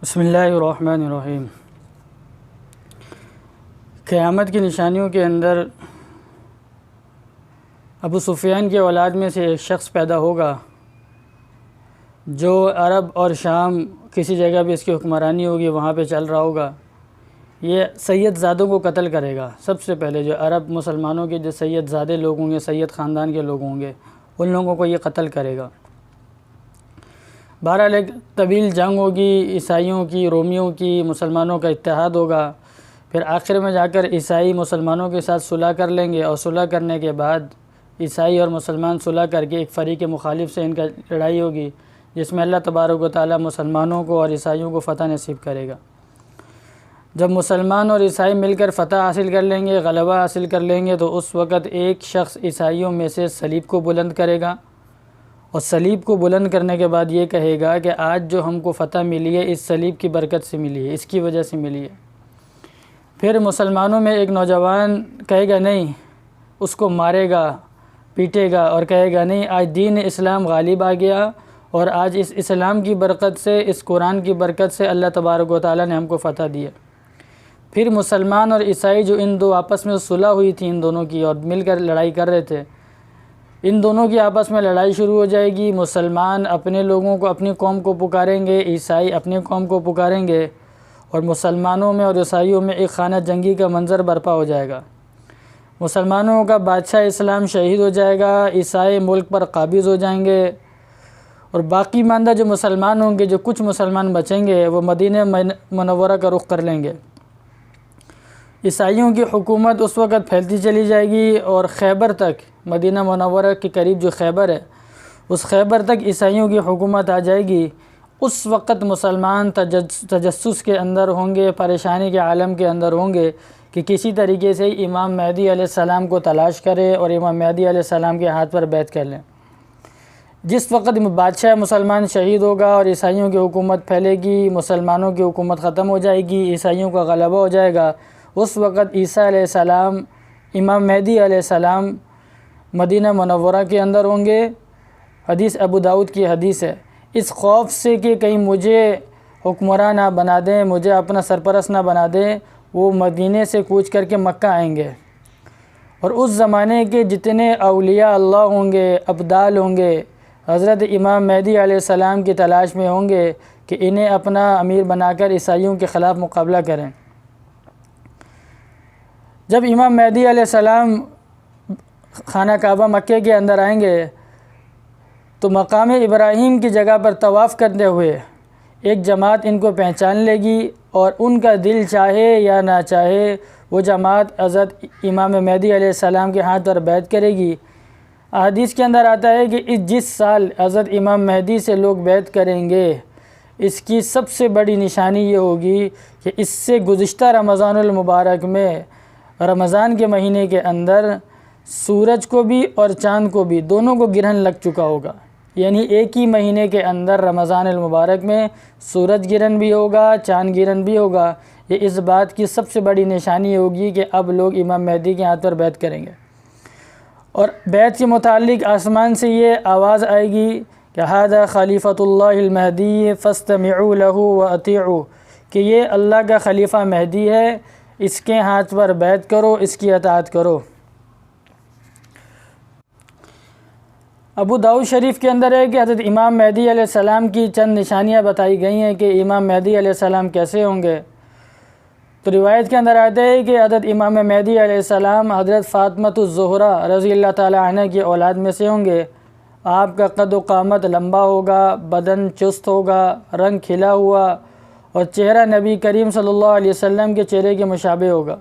بسم اللہ الرحمن الرحیم۔ قیامت کی نشانیوں کے اندر ابو سفیان کی اولاد میں سے ایک شخص پیدا ہوگا جو عرب اور شام کسی جگہ پہ اس کی حکمرانی ہوگی، وہاں پہ چل رہا ہوگا۔ یہ سید زادوں کو قتل کرے گا۔ سب سے پہلے جو عرب مسلمانوں کے جو سید زادے لوگ ہوں گے، سید خاندان کے لوگ ہوں گے، ان لوگوں کو یہ قتل کرے گا۔ بہرحال ایک طویل جنگ ہوگی، عیسائیوں کی، رومیوں کی، مسلمانوں کا اتحاد ہوگا۔ پھر آخر میں جا کر عیسائی مسلمانوں کے ساتھ صلح کر لیں گے، اور صلح کرنے کے بعد عیسائی اور مسلمان صلح کر کے ایک فریق مخالف سے ان کا لڑائی ہوگی، جس میں اللہ تبارک و تعالیٰ مسلمانوں کو اور عیسائیوں کو فتح نصیب کرے گا۔ جب مسلمان اور عیسائی مل کر فتح حاصل کر لیں گے، غلبہ حاصل کر لیں گے، تو اس وقت ایک شخص عیسائیوں میں سے صلیب کو بلند کرے گا، اور صلیب کو بلند کرنے کے بعد یہ کہے گا کہ آج جو ہم کو فتح ملی ہے اس صلیب کی برکت سے ملی ہے، اس کی وجہ سے ملی ہے۔ پھر مسلمانوں میں ایک نوجوان کہے گا نہیں، اس کو مارے گا، پیٹے گا، اور کہے گا نہیں، آج دین اسلام غالب آ گیا، اور آج اس اسلام کی برکت سے، اس قرآن کی برکت سے اللہ تبارک و تعالیٰ نے ہم کو فتح دیا۔ پھر مسلمان اور عیسائی جو ان دو آپس میں صلح ہوئی تھی ان دونوں کی، اور مل کر لڑائی کر رہے تھے، ان دونوں کی آپس میں لڑائی شروع ہو جائے گی۔ مسلمان اپنے لوگوں کو، اپنی قوم کو پکاریں گے، عیسائی اپنی قوم کو پکاریں گے، اور مسلمانوں میں اور عیسائیوں میں ایک خانہ جنگی کا منظر برپا ہو جائے گا۔ مسلمانوں کا بادشاہ اسلام شہید ہو جائے گا، عیسائی ملک پر قابض ہو جائیں گے، اور باقی ماندہ جو مسلمان ہوں گے، جو کچھ مسلمان بچیں گے، وہ مدینہ منورہ کا رخ کر لیں گے۔ عیسائیوں کی حکومت اس وقت پھیلتی چلی جائے گی، اور خیبر تک، مدینہ منورہ کے قریب جو خیبر ہے، اس خیبر تک عیسائیوں کی حکومت آ جائے گی۔ اس وقت مسلمان تجسس کے اندر ہوں گے، پریشانی کے عالم کے اندر ہوں گے کہ کسی طریقے سے امام مہدی علیہ السلام کو تلاش کرے اور امام مہدی علیہ السلام کے ہاتھ پر بیعت کر لیں۔ جس وقت بادشاہ مسلمان شہید ہوگا اور عیسائیوں کی حکومت پھیلے گی، مسلمانوں کی حکومت ختم ہو جائے گی، عیسائیوں کا غلبہ ہو جائے گا، اس وقت عیسیٰ علیہ السلام، امام مہدی علیہ السلام مدینہ منورہ کے اندر ہوں گے۔ حدیث ابو داؤد کی حدیث ہے، اس خوف سے کہ کہیں مجھے حکمراں نہ بنا دیں، مجھے اپنا سرپرست نہ بنا دیں، وہ مدینے سے کوچ کر کے مکہ آئیں گے، اور اس زمانے کے جتنے اولیاء اللہ ہوں گے، ابدال ہوں گے، حضرت امام مہدی علیہ السلام کی تلاش میں ہوں گے کہ انہیں اپنا امیر بنا کر عیسائیوں کے خلاف مقابلہ کریں۔ جب امام مہدی علیہ السلام خانہ کعبہ مکے کے اندر آئیں گے تو مقام ابراہیم کی جگہ پر طواف کرتے ہوئے ایک جماعت ان کو پہچان لے گی، اور ان کا دل چاہے یا نہ چاہے وہ جماعت حضرت امام مہدی علیہ السلام کے ہاتھ پر بیعت کرے گی۔ حدیث کے اندر آتا ہے کہ جس سال حضرت امام مہدی سے لوگ بیعت کریں گے، اس کی سب سے بڑی نشانی یہ ہوگی کہ اس سے گزشتہ رمضان المبارک میں، رمضان کے مہینے کے اندر، سورج کو بھی اور چاند کو بھی، دونوں کو گرہن لگ چکا ہوگا۔ یعنی ایک ہی مہینے کے اندر رمضان المبارک میں سورج گرہن بھی ہوگا، چاند گرہن بھی ہوگا۔ یہ اس بات کی سب سے بڑی نشانی ہوگی کہ اب لوگ امام مہدی کے ہاتھ پر بیعت کریں گے۔ اور بیعت کے متعلق آسمان سے یہ آواز آئے گی کہ ھذا خلیفۃ اللہ المہدی فاستمعوا لہ واطیعوا، کہ یہ اللہ کا خلیفہ مہدی ہے، اس کے ہاتھ پر بیعت کرو، اس کی اطاعت کرو۔ ابو داؤد شریف کے اندر ہے کہ حضرت امام مہدی علیہ السلام کی چند نشانیاں بتائی گئی ہیں کہ امام مہدی علیہ السلام کیسے ہوں گے۔ تو روایت کے اندر آتا ہے کہ حضرت امام مہدی علیہ السلام حضرت فاطمہ الزہرا رضی اللہ تعالی عنہ کی اولاد میں سے ہوں گے۔ آپ کا قد و قامت لمبا ہوگا، بدن چست ہوگا، رنگ کھلا ہوا، اور چہرہ نبی کریم صلی اللہ علیہ وسلم کے چہرے کے مشابہ ہوگا۔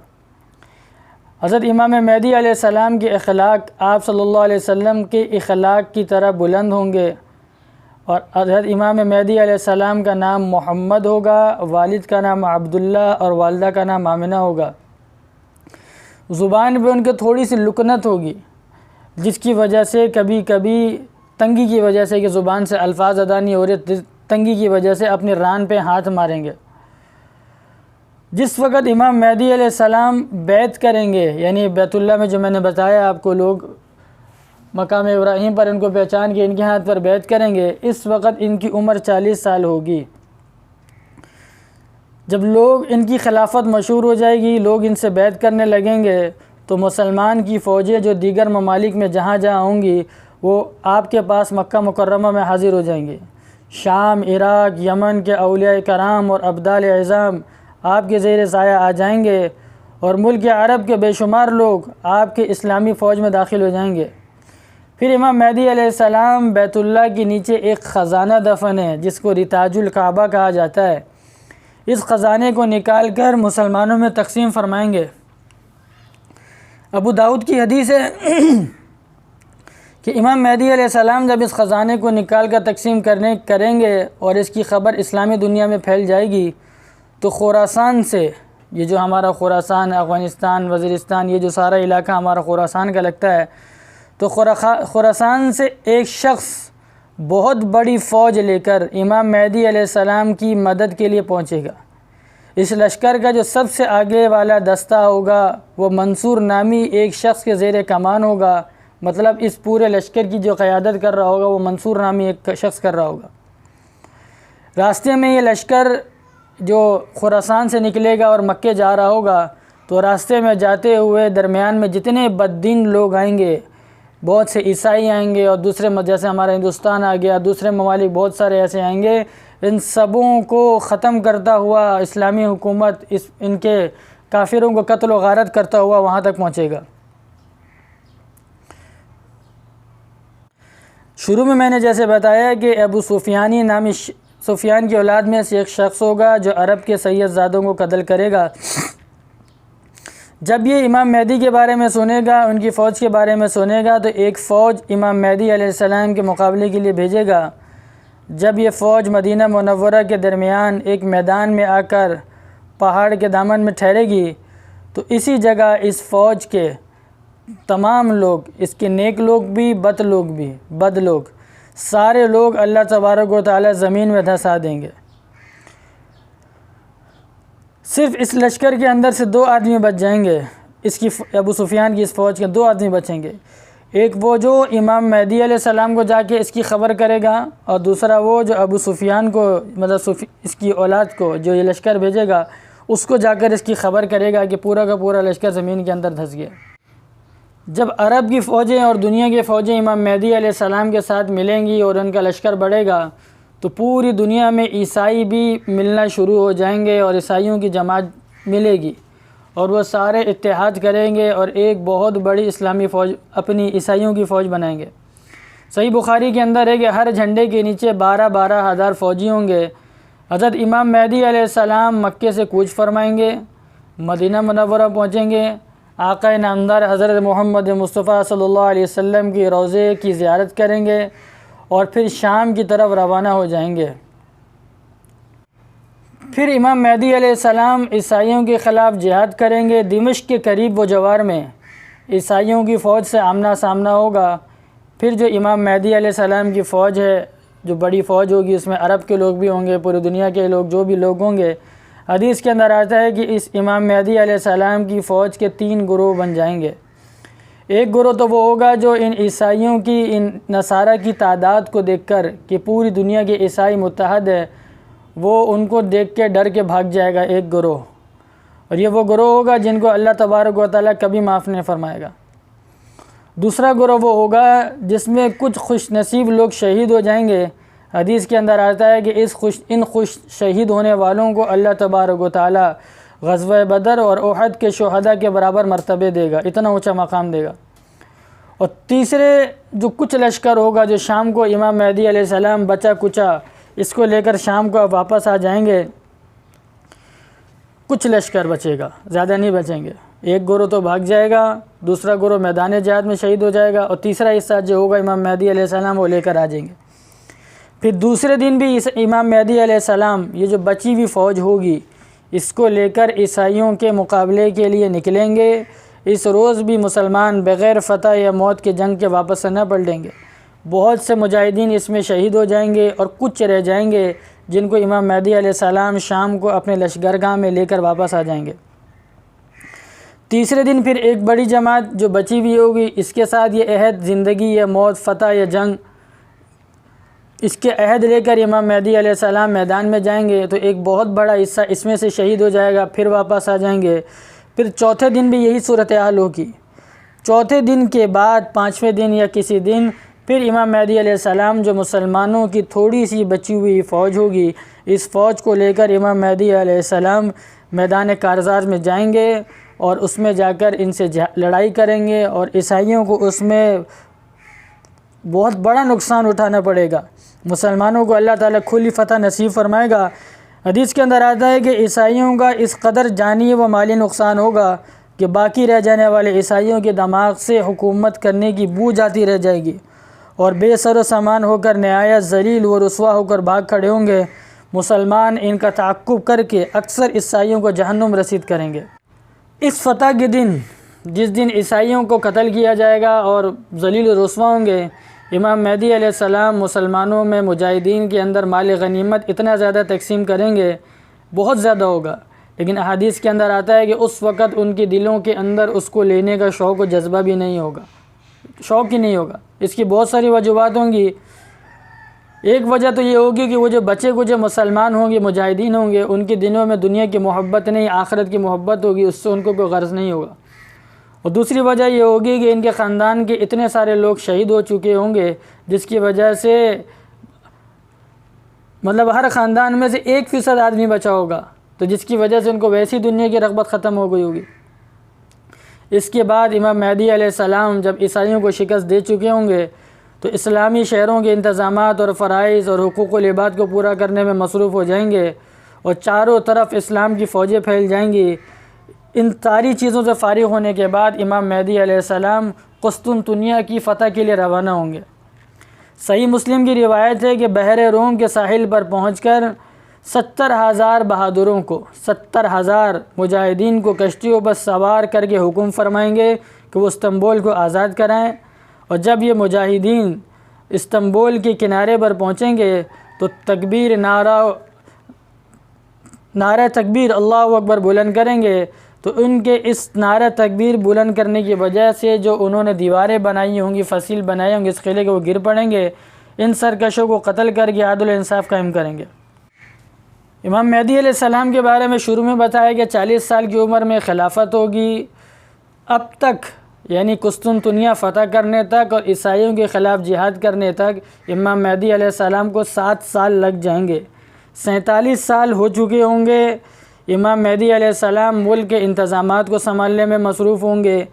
حضرت امام مہدی علیہ السلام کے اخلاق آپ صلی اللہ علیہ وسلم کے اخلاق کی طرح بلند ہوں گے، اور حضرت امام مہدی علیہ السلام کا نام محمد ہوگا، والد کا نام عبداللہ اور والدہ کا نام آمنہ ہوگا۔ زبان پہ ان کے تھوڑی سی لکنت ہوگی، جس کی وجہ سے کبھی کبھی تنگی کی وجہ سے کہ زبان سے الفاظ ادا نہیں ہو رہے، تنگی کی وجہ سے اپنی ران پہ ہاتھ ماریں گے۔ جس وقت امام مہدی علیہ السلام بیعت کریں گے، یعنی بیت اللہ میں جو میں نے بتایا آپ کو، لوگ مقام ابراہیم پر ان کو پہچان کے ان کے ہاتھ پر بیعت کریں گے، اس وقت ان کی عمر 40 سال ہوگی۔ جب لوگ ان کی خلافت مشہور ہو جائے گی، لوگ ان سے بیعت کرنے لگیں گے، تو مسلمان کی فوجیں جو دیگر ممالک میں جہاں جہاں ہوں گی وہ آپ کے پاس مکہ مکرمہ میں حاضر ہو جائیں گے۔ شام، عراق، یمن کے اولیاء کرام اور ابدال اعظام آپ کے زیر سایہ آ جائیں گے، اور ملک عرب کے بے شمار لوگ آپ کے اسلامی فوج میں داخل ہو جائیں گے۔ پھر امام مہدی علیہ السلام بیت اللہ کے نیچے ایک خزانہ دفن ہے جس کو رتاج الکعبہ کہا جاتا ہے، اس خزانے کو نکال کر مسلمانوں میں تقسیم فرمائیں گے۔ ابو داؤد کی حدیث ہے کہ امام مہدی علیہ السلام جب اس خزانے کو نکال کر تقسیم کریں گے اور اس کی خبر اسلامی دنیا میں پھیل جائے گی، تو خراسان سے، یہ جو ہمارا خراسان، افغانستان، وزیرستان، یہ جو سارا علاقہ ہمارا خراسان کا لگتا ہے، تو خراسان سے ایک شخص بہت بڑی فوج لے کر امام مہدی علیہ السلام کی مدد کے لیے پہنچے گا۔ اس لشکر کا جو سب سے آگے والا دستہ ہوگا وہ منصور نامی ایک شخص کے زیر کمان ہوگا، مطلب اس پورے لشکر کی جو قیادت کر رہا ہوگا وہ منصور نامی ایک شخص کر رہا ہوگا۔ راستے میں یہ لشکر جو خراسان سے نکلے گا اور مکے جا رہا ہوگا، تو راستے میں جاتے ہوئے درمیان میں جتنے بددین لوگ آئیں گے، بہت سے عیسائی آئیں گے اور دوسرے جیسے ہمارا ہندوستان آ گیا، دوسرے ممالک بہت سارے ایسے آئیں گے، ان سبوں کو ختم کرتا ہوا اسلامی حکومت ان کے کافروں کو قتل و غارت کرتا ہوا وہاں تک پہنچے گا۔ شروع میں نے جیسے بتایا کہ ابو سفیانی نامی سفیان کی اولاد میں سے ایک شخص ہوگا جو عرب کے سید زادوں کو قتل کرے گا۔ جب یہ امام مہدی کے بارے میں سنے گا، ان کی فوج کے بارے میں سنے گا، تو ایک فوج امام مہدی علیہ السلام کے مقابلے کے لیے بھیجے گا۔ جب یہ فوج مدینہ منورہ کے درمیان ایک میدان میں آ کر پہاڑ کے دامن میں ٹھہرے گی، تو اسی جگہ اس فوج کے تمام لوگ، اس کے نیک لوگ بھی، بد لوگ سارے لوگ اللہ تبارک و تعالی زمین میں دھسا دیں گے۔ صرف اس لشکر کے اندر سے 2 آدمی بچ جائیں گے، ابو سفیان کی اس فوج کے 2 آدمی بچیں گے۔ ایک وہ جو امام مہدی علیہ السلام کو جا کے اس کی خبر کرے گا، اور دوسرا وہ جو ابو سفیان کو، مطلب اس کی اولاد کو جو یہ لشکر بھیجے گا اس کو جا کر اس کی خبر کرے گا کہ پورا کا پورا لشکر زمین کے اندر دھس گیا۔ جب عرب کی فوجیں اور دنیا کی فوجیں امام مہدی علیہ السلام کے ساتھ ملیں گی اور ان کا لشکر بڑھے گا، تو پوری دنیا میں عیسائی بھی ملنا شروع ہو جائیں گے اور عیسائیوں کی جماعت ملے گی، اور وہ سارے اتحاد کریں گے اور ایک بہت بڑی اسلامی فوج، اپنی عیسائیوں کی فوج بنائیں گے۔ صحیح بخاری کے اندر ہے کہ ہر جھنڈے کے نیچے 12 ہزار فوجی ہوں گے۔ حضرت امام مہدی علیہ السلام مکے سے کوچ فرمائیں گے، مدینہ منورہ پہنچیں گے، آقا نامدار حضرت محمد مصطفیٰ صلی اللہ علیہ وسلم کی روضے کی زیارت کریں گے اور پھر شام کی طرف روانہ ہو جائیں گے۔ پھر امام مہدی علیہ السلام عیسائیوں کے خلاف جہاد کریں گے۔ دمشق کے قریب و جوار میں عیسائیوں کی فوج سے آمنا سامنا ہوگا۔ پھر جو امام مہدی علیہ السلام کی فوج ہے، جو بڑی فوج ہوگی، اس میں عرب کے لوگ بھی ہوں گے، پوری دنیا کے لوگ، جو بھی لوگ ہوں گے۔ حدیث کے اندر آتا ہے کہ اس امام مہدی علیہ السلام کی فوج کے 3 گروہ بن جائیں گے۔ ایک گروہ تو وہ ہوگا جو ان عیسائیوں کی، ان نصارہ کی تعداد کو دیکھ کر کہ پوری دنیا کے عیسائی متحد ہے، وہ ان کو دیکھ کے ڈر کے بھاگ جائے گا، ایک گروہ۔ اور یہ وہ گروہ ہوگا جن کو اللہ تبارک و تعالیٰ کبھی معاف نہیں فرمائے گا۔ دوسرا گروہ وہ ہوگا جس میں کچھ خوش نصیب لوگ شہید ہو جائیں گے۔ حدیث کے اندر آتا ہے کہ ان خوش شہید ہونے والوں کو اللہ تبارک و تعالیٰ غزوہ بدر اور احد کے شہداء کے برابر مرتبے دے گا، اتنا اونچا مقام دے گا۔ اور تیسرے جو کچھ لشکر ہوگا جو شام کو امام مہدی علیہ السلام بچا کچا اس کو لے کر شام کو واپس آ جائیں گے، کچھ لشکر بچے گا، زیادہ نہیں بچیں گے۔ ایک گروہ تو بھاگ جائے گا، دوسرا گروہ میدان جہاد میں شہید ہو جائے گا، اور تیسرا حصہ جو ہوگا امام مہدی علیہ السلام وہ لے کر آ جائیں گے۔ پھر دوسرے دن بھی امام مہدی علیہ السلام، یہ جو بچی ہوئی فوج ہوگی، اس کو لے کر عیسائیوں کے مقابلے کے لیے نکلیں گے۔ اس روز بھی مسلمان بغیر فتح یا موت کے جنگ کے واپس نہ پلٹیں گے۔ بہت سے مجاہدین اس میں شہید ہو جائیں گے اور کچھ رہ جائیں گے جن کو امام مہدی علیہ السلام شام کو اپنے لشکرگاہ میں لے کر واپس آ جائیں گے۔ تیسرے دن پھر ایک بڑی جماعت جو بچی ہوئی ہوگی، اس کے ساتھ یہ عہد، زندگی یا موت، فتح یا جنگ، اس کے عہد لے کر امام مہدی علیہ السلام میدان میں جائیں گے تو ایک بہت بڑا حصہ اس میں سے شہید ہو جائے گا، پھر واپس آ جائیں گے، پھر چوتھے دن بھی یہی صورتحال ہوگی، چوتھے دن کے بعد پانچویں دن یا کسی دن پھر امام مہدی علیہ السلام جو مسلمانوں کی تھوڑی سی بچی ہوئی فوج ہوگی، اس فوج کو لے کر امام مہدی علیہ السلام میدان کارزار میں جائیں گے اور اس میں جا کر ان سے لڑائی کریں گے، اور عیسائیوں کو اس میں بہت بڑا نقصان اٹھانا پڑے گا۔ مسلمانوں کو اللہ تعالیٰ کھلی فتح نصیب فرمائے گا۔ حدیث کے اندر آتا ہے کہ عیسائیوں کا اس قدر جانی و مالی نقصان ہوگا کہ باقی رہ جانے والے عیسائیوں کے دماغ سے حکومت کرنے کی بو جاتی رہ جائے گی، اور بے سر و سامان ہو کر نہایت ذلیل و رسوا ہو کر بھاگ کھڑے ہوں گے۔ مسلمان ان کا تعقب کر کے اکثر عیسائیوں کو جہنم رسید کریں گے۔ اس فتح کے دن، جس دن عیسائیوں کو قتل کیا جائے گا اور ذلیل و رسوا ہوں گے، امام مہدی علیہ السلام مسلمانوں میں مجاہدین کے اندر مال غنیمت اتنا زیادہ تقسیم کریں گے، بہت زیادہ ہوگا، لیکن احادیث کے اندر آتا ہے کہ اس وقت ان کے دلوں کے اندر اس کو لینے کا شوق و جذبہ بھی نہیں ہوگا، شوق ہی نہیں ہوگا۔ اس کی بہت ساری وجوہات ہوں گی۔ ایک وجہ تو یہ ہوگی کہ وہ جو بچے کچھ مسلمان ہوں گے، مجاہدین ہوں گے، ان کے دلوں میں دنیا کی محبت نہیں، آخرت کی محبت ہوگی، اس سے ان کو کوئی غرض نہیں ہوگا۔ اور دوسری وجہ یہ ہوگی کہ ان کے خاندان کے اتنے سارے لوگ شہید ہو چکے ہوں گے، جس کی وجہ سے مطلب ہر خاندان میں سے 1% آدمی بچا ہوگا، تو جس کی وجہ سے ان کو ویسی دنیا کی رغبت ختم ہو گئی ہوگی۔ اس کے بعد امام مہدی علیہ السلام جب عیسائیوں کو شکست دے چکے ہوں گے تو اسلامی شہروں کے انتظامات اور فرائض اور حقوق العباد کو پورا کرنے میں مصروف ہو جائیں گے، اور چاروں طرف اسلام کی فوجیں پھیل جائیں گی۔ ان ساری چیزوں سے فارغ ہونے کے بعد امام مہدی علیہ السلام قسطنطنیہ کی فتح کے لیے روانہ ہوں گے۔ صحیح مسلم کی روایت ہے کہ بحر روم کے ساحل پر پہنچ کر 70,000 بہادروں کو، 70,000 مجاہدین کو کشتیوں پر سوار کر کے حکم فرمائیں گے کہ وہ استنبول کو آزاد کرائیں، اور جب یہ مجاہدین استنبول کے کنارے پر پہنچیں گے تو نعرہ تکبیر اللہ اکبر بلند کریں گے، تو ان کے اس نعرہ تکبیر بلند کرنے کی وجہ سے جو انہوں نے دیواریں بنائی ہوں گی، فصیل بنائے ہوں گے اس قلعے کے، وہ گر پڑیں گے۔ ان سرکشوں کو قتل کر کے عدل و انصاف قائم کریں گے۔ امام مہدی علیہ السلام کے بارے میں شروع میں بتایا کہ 40 سال کی عمر میں خلافت ہوگی۔ اب تک یعنی قسطنطنیہ فتح کرنے تک اور عیسائیوں کے خلاف جہاد کرنے تک امام مہدی علیہ السلام کو 7 سال لگ جائیں گے۔ 47 سال ہو چکے ہوں گے۔ امام مہدی علیہ السلام ملک کے انتظامات کو سنبھالنے میں مصروف ہوں گے۔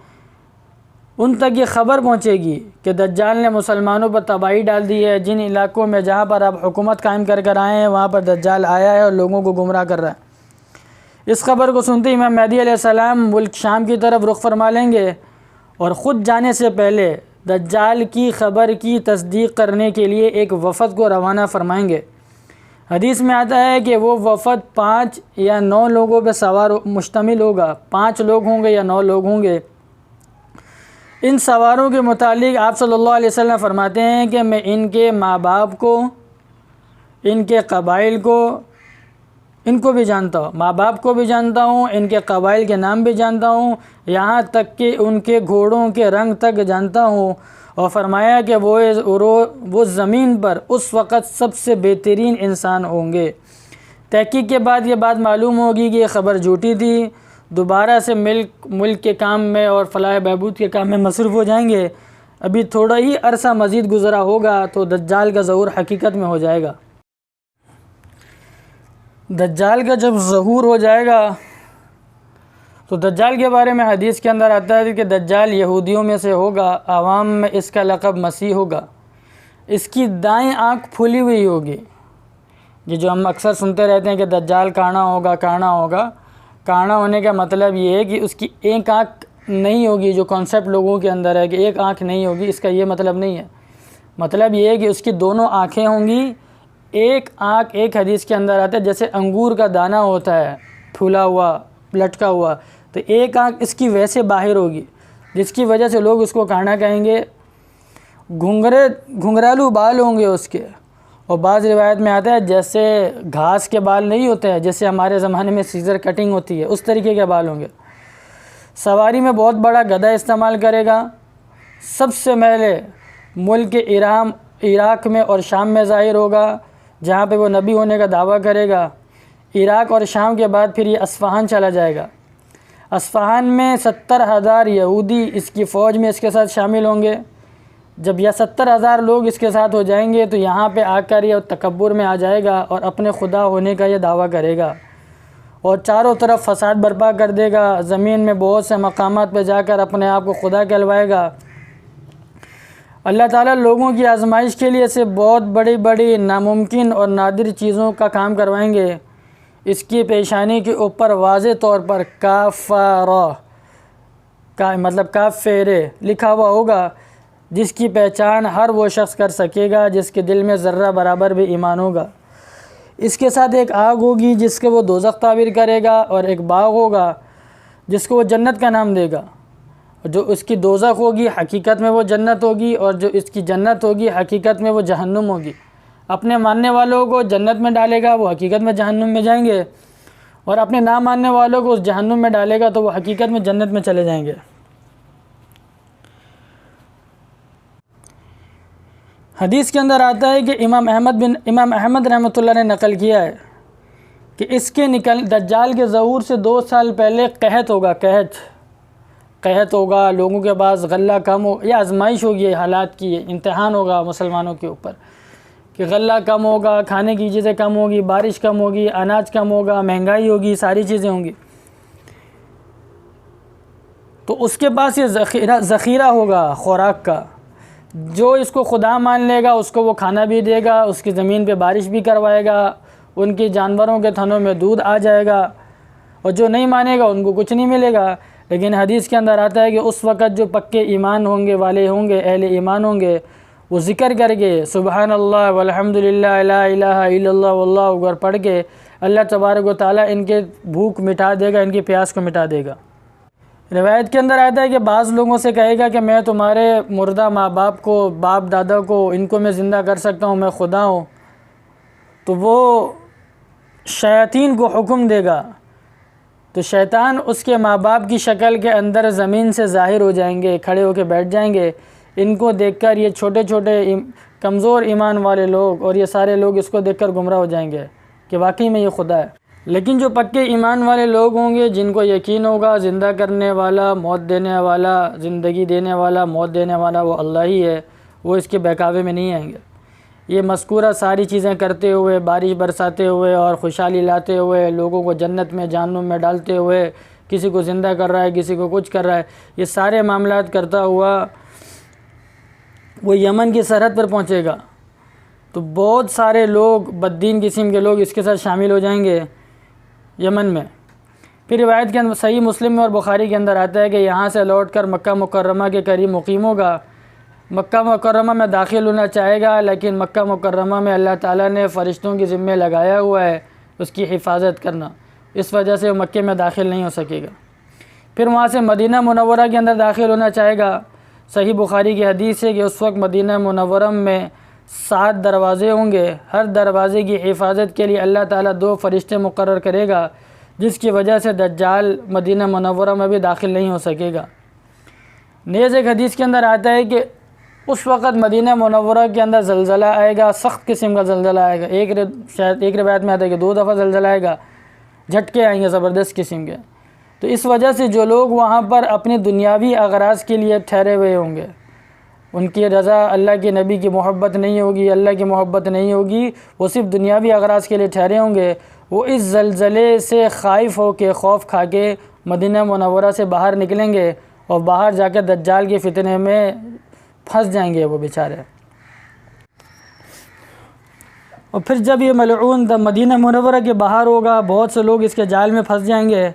ان تک یہ خبر پہنچے گی کہ دجال نے مسلمانوں پر تباہی ڈال دی ہے۔ جن علاقوں میں جہاں پر آپ حکومت قائم کر آئے ہیں وہاں پر دجال آیا ہے اور لوگوں کو گمراہ کر رہا ہے۔ اس خبر کو سنتے ہی امام مہدی علیہ السلام ملک شام کی طرف رخ فرما لیں گے، اور خود جانے سے پہلے دجال کی خبر کی تصدیق کرنے کے لیے ایک وفد کو روانہ فرمائیں گے۔ حدیث میں آتا ہے کہ وہ وفد 5 یا 9 لوگوں پہ مشتمل ہوگا، 5 لوگ ہوں گے یا 9 لوگ ہوں گے۔ ان سواروں کے متعلق آپ صلی اللہ علیہ وسلم فرماتے ہیں کہ میں ان کے ماں باپ کو، ان کے قبائل کو، ان کو بھی جانتا ہوں، ماں باپ کو بھی جانتا ہوں، ان کے قبائل کے نام بھی جانتا ہوں، یہاں تک کہ ان کے گھوڑوں کے رنگ تک جانتا ہوں۔ اور فرمایا کہ وہ زمین پر اس وقت سب سے بہترین انسان ہوں گے۔ تحقیق کے بعد یہ بات معلوم ہوگی کہ یہ خبر جھوٹی تھی۔ دوبارہ سے ملک کے کام میں اور فلاح بہبود کے کام میں مصروف ہو جائیں گے۔ ابھی تھوڑا ہی عرصہ مزید گزرا ہوگا تو دجال کا ظہور حقیقت میں ہو جائے گا۔ دجال کا جب ظہور ہو جائے گا تو دجال کے بارے میں حدیث کے اندر آتا ہے کہ دجال یہودیوں میں سے ہوگا، عوام میں اس کا لقب مسیح ہوگا۔ اس کی دائیں آنکھ پھلی ہوئی ہوگی۔ یہ جو ہم اکثر سنتے رہتے ہیں کہ دجال کانا ہوگا، کانا ہوگا، کانا ہونے کا مطلب یہ ہے کہ اس کی ایک آنکھ نہیں ہوگی، جو کانسیپٹ لوگوں کے اندر ہے کہ ایک آنکھ نہیں ہوگی، اس کا یہ مطلب نہیں ہے۔ مطلب یہ ہے کہ اس کی دونوں آنکھیں ہوں گی۔ ایک آنکھ، ایک حدیث کے اندر آتا ہے جیسے انگور کا دانہ ہوتا ہے پھولا ہوا، لٹکا ہوا، تو ایک آنکھ اس کی ویسے باہر ہوگی، جس کی وجہ سے لوگ اس کو کانا کہیں گے۔ گھنگرالو بال ہوں گے اس کے، اور بعض روایت میں آتا ہے جیسے گھاس کے بال نہیں ہوتے ہیں، جیسے ہمارے زمانے میں سیزر کٹنگ ہوتی ہے، اس طریقے کے بال ہوں گے۔ سواری میں بہت بڑا گدھا استعمال کرے گا۔ سب سے پہلے ملک کے عراق میں اور شام میں ظاہر ہوگا جہاں پہ وہ نبی ہونے کا دعویٰ کرے گا۔ عراق اور شام کے بعد پھر یہ اصفہان چلا جائے گا۔ اصفہان میں 70,000 یہودی اس کی فوج میں اس کے ساتھ شامل ہوں گے۔ جب یہ 70,000 لوگ اس کے ساتھ ہو جائیں گے تو یہاں پہ آ کر یہ تکبر میں آ جائے گا اور اپنے خدا ہونے کا یہ دعویٰ کرے گا اور چاروں طرف فساد برپا کر دے گا، زمین میں بہت سے مقامات پہ جا کر اپنے آپ کو خدا کہلوائے گا۔ اللہ تعالیٰ لوگوں کی آزمائش کے لیے سے بہت بڑی بڑی ناممکن اور نادر چیزوں کا کام کروائیں گے۔ اس کی پیشانی کے اوپر واضح طور پر کافر کا مطلب کافر لکھا ہوا ہوگا، جس کی پہچان ہر وہ شخص کر سکے گا جس کے دل میں ذرہ برابر بھی ایمان ہوگا۔ اس کے ساتھ ایک آگ ہوگی جس کو وہ دوزخ تعبیر کرے گا، اور ایک باغ ہوگا جس کو وہ جنت کا نام دے گا۔ جو اس کی دوزخ ہوگی حقیقت میں وہ جنت ہوگی، اور جو اس کی جنت ہوگی حقیقت میں وہ جہنم ہوگی۔ اپنے ماننے والوں کو جنت میں ڈالے گا، وہ حقیقت میں جہنم میں جائیں گے، اور اپنے نہ ماننے والوں کو اس جہنم میں ڈالے گا تو وہ حقیقت میں جنت میں چلے جائیں گے۔ حدیث کے اندر آتا ہے کہ امام احمد رحمۃ اللہ نے نقل کیا ہے کہ اس کے دجال کے ظہور سے 2 سال پہلے قحط ہوگا، لوگوں کے پاس غلہ کم ہو، یہ آزمائش ہوگی، حالات کی امتحان ہوگا مسلمانوں کے اوپر کہ غلہ کم ہوگا، کھانے کی چیزیں کم ہوگی، بارش کم ہوگی، اناج کم ہوگا، مہنگائی ہوگی، ساری چیزیں ہوں گی۔ تو اس کے پاس یہ ذخیرہ ہوگا خوراک کا، جو اس کو خدا مان لے گا اس کو وہ کھانا بھی دے گا، اس کی زمین پہ بارش بھی کروائے گا، ان کی جانوروں کے تھنوں میں دودھ آ جائے گا، اور جو نہیں مانے گا ان کو کچھ نہیں ملے گا۔ لیکن حدیث کے اندر آتا ہے کہ اس وقت جو پکے ایمان والے ہوں گے، اہل ایمان ہوں گے، وہ ذکر کر کے سبحان اللہ والحمد للہ لا الہ الا اللہ واللہ اکبر پڑھ کے اللہ تبارک و تعالیٰ ان کے بھوک مٹا دے گا، ان کی پیاس کو مٹا دے گا۔ روایت کے اندر آتا ہے کہ بعض لوگوں سے کہے گا کہ میں تمہارے مردہ ماں باپ کو، باپ دادا کو، ان کو میں زندہ کر سکتا ہوں، میں خدا ہوں۔ تو وہ شیاطین کو حکم دے گا، تو شیطان اس کے ماں باپ کی شکل کے اندر زمین سے ظاہر ہو جائیں گے، کھڑے ہو کے بیٹھ جائیں گے۔ ان کو دیکھ کر یہ چھوٹے چھوٹے کمزور ایمان والے لوگ اور یہ سارے لوگ اس کو دیکھ کر گمراہ ہو جائیں گے کہ واقعی میں یہ خدا ہے۔ لیکن جو پکے ایمان والے لوگ ہوں گے، جن کو یقین ہوگا زندہ کرنے والا، موت دینے والا، زندگی دینے والا، موت دینے والا وہ اللہ ہی ہے، وہ اس کے بہکاوے میں نہیں آئیں گے۔ یہ مذکورہ ساری چیزیں کرتے ہوئے، بارش برساتے ہوئے اور خوشحالی لاتے ہوئے، لوگوں کو جنت میں جہنم میں ڈالتے ہوئے، کسی کو زندہ کر رہا ہے، کسی کو کچھ کر رہا ہے، یہ سارے معاملات کرتا ہوا وہ یمن کی سرحد پر پہنچے گا۔ تو بہت سارے لوگ، بددین قسم کے لوگ اس کے ساتھ شامل ہو جائیں گے یمن میں۔ پھر روایت کے اندر صحیح مسلم میں اور بخاری کے اندر آتا ہے کہ یہاں سے لوٹ کر مکہ مکرمہ کے قریب مقیم ہوگا، مکہ مکرمہ میں داخل ہونا چاہے گا، لیکن مکہ مکرمہ میں اللہ تعالیٰ نے فرشتوں کی ذمہ لگایا ہوا ہے اس کی حفاظت کرنا، اس وجہ سے وہ مکے میں داخل نہیں ہو سکے گا۔ پھر وہاں سے مدینہ منورہ کے اندر داخل ہونا چاہے گا۔ صحیح بخاری کی حدیث ہے کہ اس وقت مدینہ منورہ میں 7 دروازے ہوں گے، ہر دروازے کی حفاظت کے لیے اللہ تعالیٰ 2 فرشتے مقرر کرے گا، جس کی وجہ سے دجال مدینہ منورہ میں بھی داخل نہیں ہو سکے گا۔ نیز ایک حدیث کے اندر آتا ہے کہ اس وقت مدینہ منورہ کے اندر زلزلہ آئے گا، سخت قسم کا زلزلہ آئے گا۔ شاید ایک روایت میں آتا ہے کہ 2 دفعہ زلزلہ آئے گا، جھٹکے آئیں گے زبردست قسم کے۔ تو اس وجہ سے جو لوگ وہاں پر اپنی دنیاوی اغراض کے لیے ٹھہرے ہوئے ہوں گے، ان کی رضا، اللہ کے نبی کی محبت نہیں ہوگی، اللہ کی محبت نہیں ہوگی، وہ صرف دنیاوی اغراض کے لیے ٹھہرے ہوں گے، وہ اس زلزلے سے خائف ہو کے، خوف کھا کے مدینہ منورہ سے باہر نکلیں گے اور باہر جا کے دجال کے فتنے میں پھنس جائیں گے وہ بیچارے۔ اور پھر جب یہ ملعون مدینہ منورہ کے باہر ہوگا، بہت سے لوگ اس کے جال میں پھنس جائیں گے،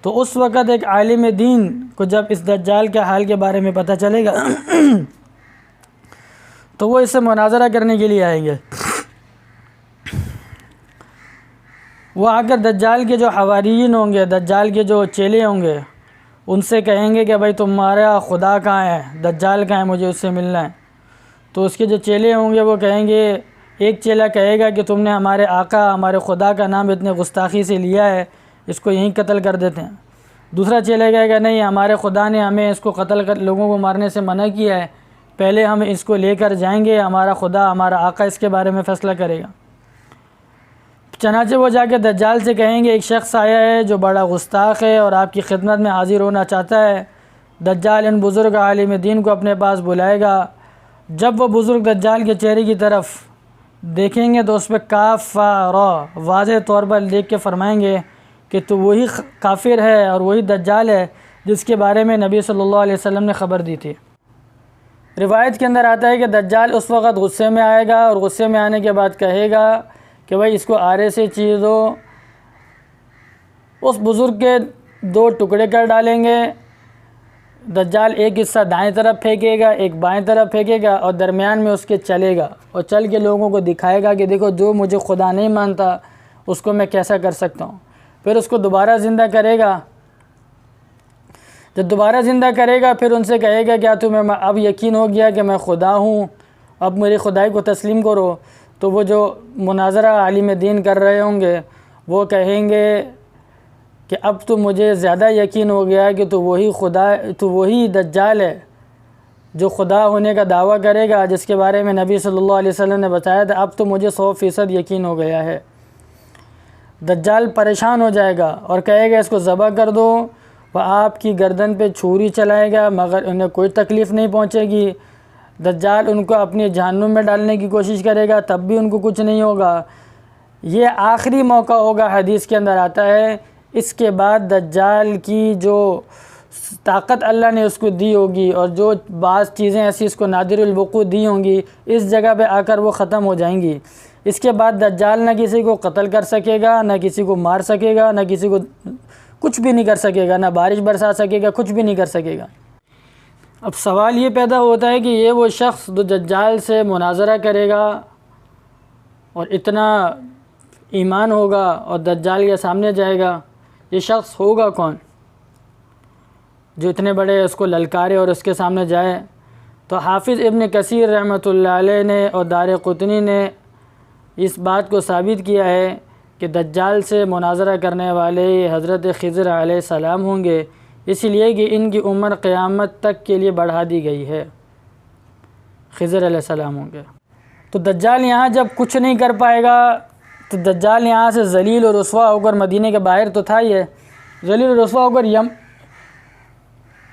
تو اس وقت ایک عالم دین کو جب اس دجال کے حال کے بارے میں پتہ چلے گا تو وہ اس سے مناظرہ کرنے کے لیے آئیں گے۔ وہ آ کر دجال کے جو حواریین ہوں گے، دجال کے جو چیلے ہوں گے، ان سے کہیں گے کہ بھائی تمہارا خدا کہاں ہے، دجال کہاں ہے، مجھے اس سے ملنا ہے۔ تو اس کے جو چیلے ہوں گے وہ کہیں گے، ایک چیلا کہے گا کہ تم نے ہمارے آقا، ہمارے خدا کا نام اتنے گستاخی سے لیا ہے، اس کو یہیں قتل کر دیتے ہیں۔ دوسرا چیلا کہے گا نہیں، ہمارے خدا نے ہمیں اس کو قتل کر لوگوں کو مارنے سے منع کیا ہے، پہلے ہم اس کو لے کر جائیں گے، ہمارا خدا ہمارا آقا اس کے بارے میں فیصلہ کرے گا۔ چنانچہ وہ جا کے دجال سے کہیں گے ایک شخص آیا ہے جو بڑا گستاخ ہے اور آپ کی خدمت میں حاضر ہونا چاہتا ہے۔ دجال ان بزرگ عالم دین کو اپنے پاس بلائے گا۔ جب وہ بزرگ دجال کے چہرے کی طرف دیکھیں گے تو اس پہ کاف فا را واضح طور پر لکھ کے فرمائیں گے کہ تو وہی کافر ہے اور وہی دجال ہے جس کے بارے میں نبی صلی اللہ علیہ وسلم نے خبر دی تھی۔ روایت کے اندر آتا ہے کہ دجال اس وقت غصے میں آئے گا اور غصے میں آنے کے بعد کہے گا کہ بھائی اس کو آرے سے چیز دو۔ اس بزرگ کے 2 ٹکڑے کر ڈالیں گے۔ دجال ایک حصہ دائیں طرف پھینکے گا، ایک بائیں طرف پھینکے گا اور درمیان میں اس کے چلے گا اور چل کے لوگوں کو دکھائے گا کہ دیکھو جو مجھے خدا نہیں مانتا اس کو میں کیسا کر سکتا ہوں۔ پھر اس کو دوبارہ زندہ کرے گا۔ جب دوبارہ زندہ کرے گا پھر ان سے کہے گا کیا تمہیں اب یقین ہو گیا کہ میں خدا ہوں، اب میری خدائی کو تسلیم کرو۔ تو وہ جو مناظرہ عالم دین کر رہے ہوں گے وہ کہیں گے کہ اب تو مجھے زیادہ یقین ہو گیا کہ تو وہی دجال ہے جو خدا ہونے کا دعویٰ کرے گا جس کے بارے میں نبی صلی اللہ علیہ وسلم نے بتایا تھا۔ اب تو مجھے 100% یقین ہو گیا ہے۔ دجال پریشان ہو جائے گا اور کہے گا اس کو ذبح کر دو۔ وہ آپ کی گردن پہ چھری چلائے گا مگر انہیں کوئی تکلیف نہیں پہنچے گی۔ دجال ان کو اپنی جہنم میں ڈالنے کی کوشش کرے گا تب بھی ان کو کچھ نہیں ہوگا۔ یہ آخری موقع ہوگا، حدیث کے اندر آتا ہے۔ اس کے بعد دجال کی جو طاقت اللہ نے اس کو دی ہوگی اور جو بعض چیزیں ایسی اس کو نادر الوقوع دی ہوں گی اس جگہ پہ آ کر وہ ختم ہو جائیں گی۔ اس کے بعد دجال نہ کسی کو قتل کر سکے گا، نہ کسی کو مار سکے گا، نہ کسی کو کچھ بھی نہیں کر سکے گا، نہ بارش برسا سکے گا، کچھ بھی نہیں کر سکے گا۔ اب سوال یہ پیدا ہوتا ہے کہ یہ وہ شخص جو دجال سے مناظرہ کرے گا اور اتنا ایمان ہوگا اور دجال کے سامنے جائے گا، یہ شخص ہوگا کون جو اتنے بڑے اس کو للکارے اور اس کے سامنے جائے؟ تو حافظ ابن کثیر رحمۃ اللہ علیہ نے اور دارقطنی نے اس بات کو ثابت کیا ہے کہ دجال سے مناظرہ کرنے والے حضرت خضر علیہ السلام ہوں گے، اس لیے کہ ان کی عمر قیامت تک کے لیے بڑھا دی گئی ہے۔ خضر علیہ السلام ہوں گے۔ تو دجال یہاں جب کچھ نہیں کر پائے گا تو دجال یہاں سے ذلیل و رسوا ہو کر مدینے کے باہر تو تھا، یہ ذلیل و رسوا ہو کر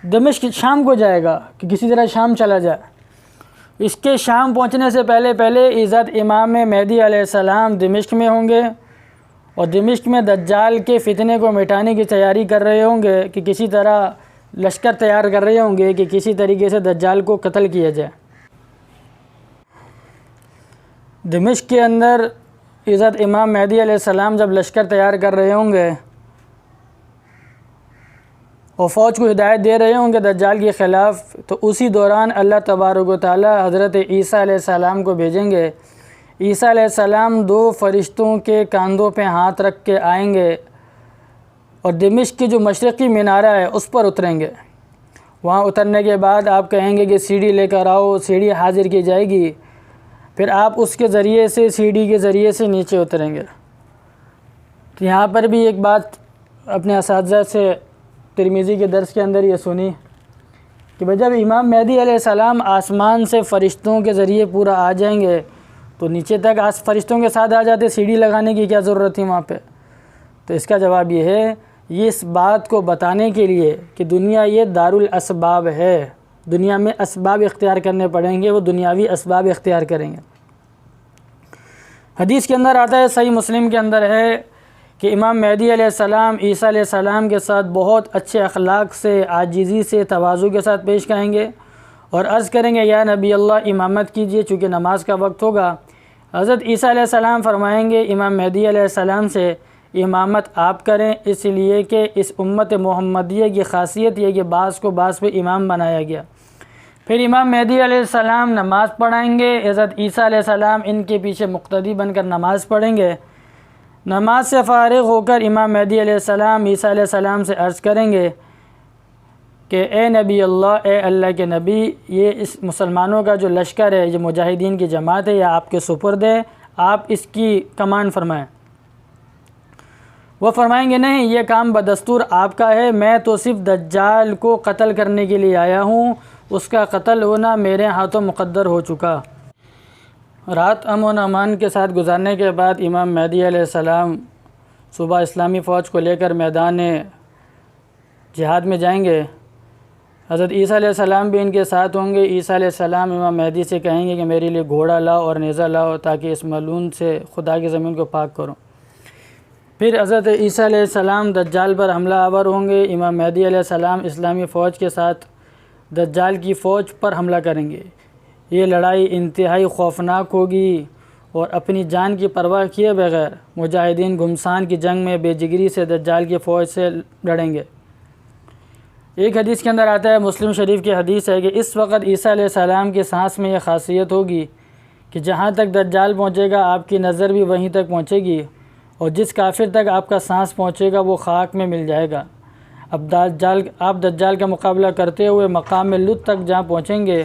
دمشق شام کو جائے گا کہ کسی طرح شام چلا جائے۔ اس کے شام پہنچنے سے پہلے عزت امام مہدی علیہ السلام دمشق میں ہوں گے اور دمشق میں دجال کے فتنے کو مٹانے کی تیاری کر رہے ہوں گے کہ کسی طرح لشکر تیار کر رہے ہوں گے کہ کسی طریقے سے دجال کو قتل کیا جائے۔ دمشق کے اندر عزت امام مہدی علیہ السلام جب لشکر تیار کر رہے ہوں گے اور فوج کو ہدایت دے رہے ہوں گے دجال کے خلاف، تو اسی دوران اللہ تبارک و تعالی حضرت عیسیٰ علیہ السلام کو بھیجیں گے۔ عیسیٰ علیہ السلام 2 فرشتوں کے کاندھوں پہ ہاتھ رکھ کے آئیں گے اور دمشق کی جو مشرقی مینارہ ہے اس پر اتریں گے۔ وہاں اترنے کے بعد آپ کہیں گے کہ سیڑھی لے کر آؤ، سیڑھی حاضر کی جائے گی، پھر آپ اس کے ذریعے سے سیڑھی کے ذریعے سے نیچے اتریں گے۔ تو یہاں پر بھی ایک بات اپنے اساتذہ سے ترمذی کے درس کے اندر یہ سنی کہ جب امام مہدی علیہ السلام آسمان سے فرشتوں کے ذریعے پورا آ جائیں گے تو نیچے تک فرشتوں کے ساتھ آ جاتے، سیڑھی لگانے کی کیا ضرورت تھی وہاں پہ؟ تو اس کا جواب یہ ہے، یہ اس بات کو بتانے کے لیے کہ دنیا یہ دارالاسباب ہے، دنیا میں اسباب اختیار کرنے پڑیں گے، وہ دنیاوی اسباب اختیار کریں گے۔ حدیث کے اندر آتا ہے، صحیح مسلم کے اندر ہے کہ امام مہدی علیہ السلام عیسیٰ علیہ السلام کے ساتھ بہت اچھے اخلاق سے، عاجزی سے، تواضع کے ساتھ پیش آئیں گے اور عرض کریں گے یا نبی اللہ امامت کیجئے چونکہ نماز کا وقت ہوگا۔ حضرت عیسیٰ علیہ السلام فرمائیں گے امام مہدی علیہ السلام سے امامت آپ کریں، اس لیے کہ اس امت محمدیہ کی خاصیت یہ کہ بعض کو بعض پہ امام بنایا گیا۔ پھر امام مہدی علیہ السلام نماز پڑھائیں گے، حضرت عیسیٰ علیہ السلام ان کے پیچھے مقتدی بن کر نماز پڑھیں گے۔ نماز سے فارغ ہو کر امام مہدی علیہ السلام عیسیٰ علیہ السلام سے عرض کریں گے کہ اے نبی اللہ، اے اللہ کے نبی، یہ اس مسلمانوں کا جو لشکر ہے، یہ مجاہدین کی جماعت ہے، یہ آپ کے سپرد ہے، آپ اس کی کمان فرمائیں۔ وہ فرمائیں گے نہیں، یہ کام بدستور آپ کا ہے، میں تو صرف دجال کو قتل کرنے کے لیے آیا ہوں، اس کا قتل ہونا میرے ہاتھوں مقدر ہو چکا۔ رات امن و امان کے ساتھ گزارنے کے بعد امام مہدی علیہ السلام صبح اسلامی فوج کو لے کر میدان جہاد میں جائیں گے۔ حضرت عیسیٰ علیہ السلام بھی ان کے ساتھ ہوں گے۔ عیسیٰ علیہ السلام امام مہدی سے کہیں گے کہ میرے لیے گھوڑا لاؤ اور نیزہ لاؤ تاکہ اس ملعون سے خدا کی زمین کو پاک کروں۔ پھر حضرت عیسیٰ علیہ السلام دجال پر حملہ آور ہوں گے۔ امام مہدی علیہ السلام اسلامی فوج کے ساتھ دجال کی فوج پر حملہ کریں گے۔ یہ لڑائی انتہائی خوفناک ہوگی اور اپنی جان کی پرواہ کیے بغیر مجاہدین گھمسان کی جنگ میں بے جگری سے دجال کی فوج سے لڑیں گے۔ ایک حدیث کے اندر آتا ہے، مسلم شریف کی حدیث ہے کہ اس وقت عیسیٰ علیہ السلام کی سانس میں یہ خاصیت ہوگی کہ جہاں تک دجال پہنچے گا آپ کی نظر بھی وہیں تک پہنچے گی، اور جس کافر تک آپ کا سانس پہنچے گا وہ خاک میں مل جائے گا۔ آپ دجال کا مقابلہ کرتے ہوئے مقام لط تک جہاں پہنچیں گے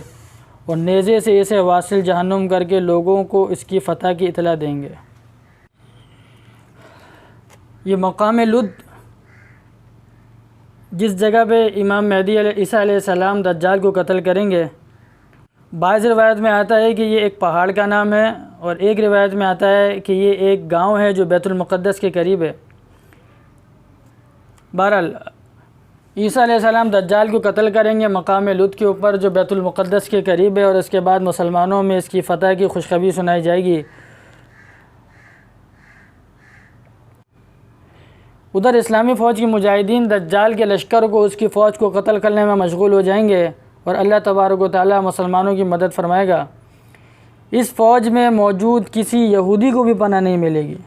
اور نیزے سے اسے واصل جہنم کر کے لوگوں کو اس کی فتح کی اطلاع دیں گے۔ یہ مقام لط جس جگہ پہ امام مہدی عیسیٰ علیہ السلام دجال کو قتل کریں گے، بعض روایت میں آتا ہے کہ یہ ایک پہاڑ کا نام ہے، اور ایک روایت میں آتا ہے کہ یہ ایک گاؤں ہے جو بیت المقدس کے قریب ہے۔ بہرحال عیسیٰ علیہ السلام دجال کو قتل کریں گے مقام لط کے اوپر جو بیت المقدس کے قریب ہے، اور اس کے بعد مسلمانوں میں اس کی فتح کی خوشخبری سنائی جائے گی۔ ادھر اسلامی فوج کی مجاہدین دجال کے لشکر کو، اس کی فوج کو قتل کرنے میں مشغول ہو جائیں گے، اور اللہ تبارک و تعالیٰ مسلمانوں کی مدد فرمائے گا۔ اس فوج میں موجود کسی یہودی کو بھی پناہ نہیں ملے گی۔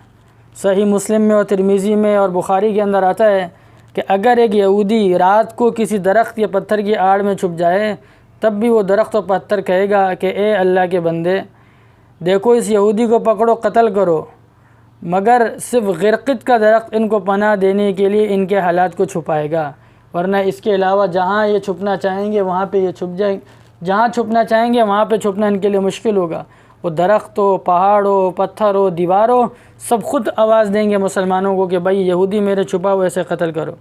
صحیح مسلم میں اور ترمذی میں اور بخاری کے اندر آتا ہے کہ اگر ایک یہودی رات کو کسی درخت یا پتھر کی آڑ میں چھپ جائے، تب بھی وہ درخت و پتھر کہے گا کہ اے اللہ کے بندے، دیکھو اس یہودی کو پکڑو، قتل کرو، مگر صرف غرقت کا درخت ان کو پناہ دینے کے لیے ان کے حالات کو چھپائے گا، ورنہ اس کے علاوہ جہاں یہ چھپنا چاہیں گے وہاں پہ یہ چھپ جائیں گے، جہاں چھپنا چاہیں گے وہاں پہ چھپنا ان کے لیے مشکل ہوگا۔ وہ درخت ہو، پہاڑ ہو، پتھر ہو، دیوار ہو، سب خود آواز دیں گے مسلمانوں کو کہ بھائی یہودی میرے چھپا ہوئے سے قتل کرو۔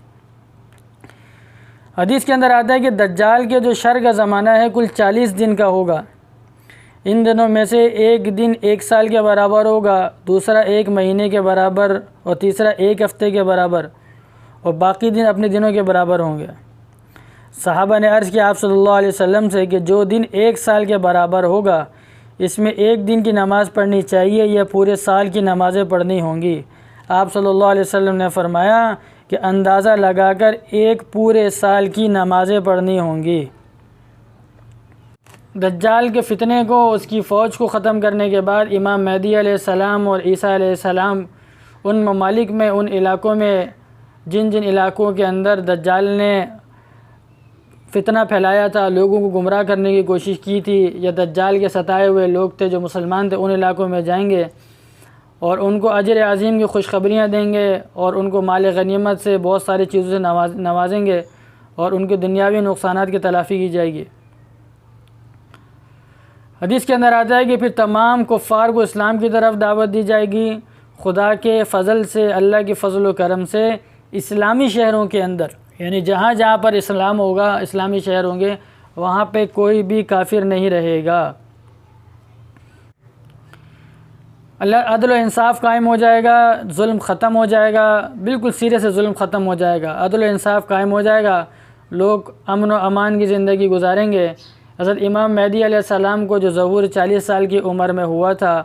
حدیث کے اندر آتا ہے کہ دجال کے جو شر کا زمانہ ہے کل 40 دن کا ہوگا۔ ان دنوں میں سے ایک دن 1 سال کے برابر ہوگا، دوسرا 1 مہینے کے برابر، اور تیسرا 1 ہفتے کے برابر، اور باقی دن اپنے دنوں کے برابر ہوں گے۔ صحابہ نے عرض کیا آپ صلی اللہ علیہ وسلم سے کہ جو دن 1 سال کے برابر ہوگا اس میں 1 دن کی نماز پڑھنی چاہیے یا پورے سال کی نمازیں پڑھنی ہوں گی؟ آپ صلی اللہ علیہ وسلم نے فرمایا کہ اندازہ لگا کر 1 پورے سال کی نمازیں پڑھنی ہوں گی۔ دجال کے فتنے کو، اس کی فوج کو ختم کرنے کے بعد امام مہدی علیہ السلام اور عیسیٰ علیہ السلام ان ممالک میں، ان علاقوں میں جن علاقوں کے اندر دجال نے فتنہ پھیلایا تھا، لوگوں کو گمراہ کرنے کی کوشش کی تھی، یا دجال کے ستائے ہوئے لوگ تھے جو مسلمان تھے، ان علاقوں میں جائیں گے اور ان کو اجر عظیم کی خوشخبریاں دیں گے، اور ان کو مال غنیمت سے بہت ساری چیزوں سے نوازیں گے، اور ان کے دنیاوی نقصانات کی تلافی کی جائے گی۔ حدیث کے اندر آتا ہے کہ پھر تمام کفار کو اسلام کی طرف دعوت دی جائے گی۔ خدا کے فضل سے، اللہ کے فضل و کرم سے اسلامی شہروں کے اندر، یعنی جہاں جہاں پر اسلام ہوگا، اسلامی شہر ہوں گے، وہاں پہ کوئی بھی کافر نہیں رہے گا۔ اللہ عدل و انصاف قائم ہو جائے گا، ظلم ختم ہو جائے گا، بالکل سرے سے ظلم ختم ہو جائے گا، عدل و انصاف قائم ہو جائے گا، لوگ امن و امان کی زندگی گزاریں گے۔ حضرت امام مہدی علیہ السلام کو جو ظہور 40 سال کی عمر میں ہوا تھا،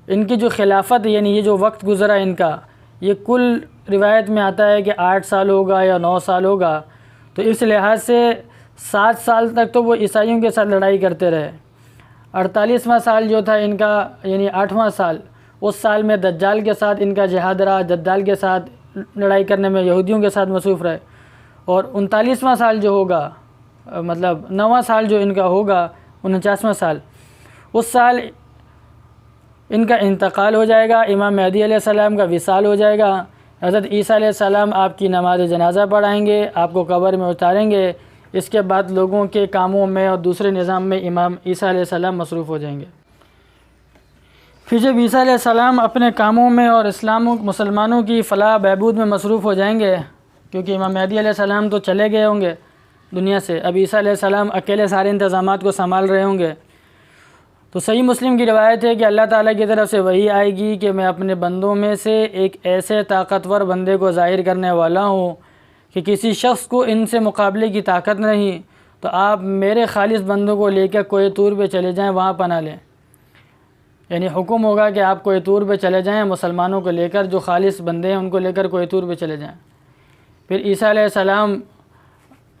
ان کی جو خلافت، یعنی یہ جو وقت گزرا ان کا، یہ کل روایت میں آتا ہے کہ 8 سال ہوگا یا 9 سال ہوگا، تو اس لحاظ سے 7 سال تک تو وہ عیسائیوں کے ساتھ لڑائی کرتے رہے۔ 48واں سال جو تھا ان کا، یعنی 8واں سال، اس سال میں دجال کے ساتھ ان کا جہاد رہا، دجال کے ساتھ لڑائی کرنے میں یہودیوں کے ساتھ مصروف رہے، اور 39واں سال جو ہوگا، مطلب 9واں سال جو ان کا ہوگا، 49واں سال، اس سال ان کا انتقال ہو جائے گا، امام مہدی علیہ السلام کا وصال ہو جائے گا۔ حضرت عیسیٰ علیہ السلام آپ کی نماز جنازہ پڑھائیں گے، آپ کو قبر میں اتاریں گے، اس کے بعد لوگوں کے کاموں میں اور دوسرے نظام میں امام عیسیٰ علیہ السلام مصروف ہو جائیں گے۔ پھر جب عیسیٰ علیہ السلام اپنے کاموں میں اور مسلمانوں کی فلاح بہبود میں مصروف ہو جائیں گے، کیونکہ امام مہدی علیہ السلام تو چلے گئے ہوں گے، دنیا سے، اب عیسیٰ علیہ السلام اکیلے سارے انتظامات کو سنبھال رہے ہوں گے، تو صحیح مسلم کی روایت ہے کہ اللہ تعالیٰ کی طرف سے وحی آئے گی کہ میں اپنے بندوں میں سے ایک ایسے طاقتور بندے کو ظاہر کرنے والا ہوں کہ کسی شخص کو ان سے مقابلے کی طاقت نہیں، تو آپ میرے خالص بندوں کو لے کر کوہ طور پہ چلے جائیں، وہاں پناہ لیں۔ یعنی حکم ہوگا کہ آپ کوہ طور پہ چلے جائیں، مسلمانوں کو لے کر، جو خالص بندے ہیں ان کو لے کر کوہ طور پہ چلے جائیں۔ پھر عیسیٰ علیہ السلام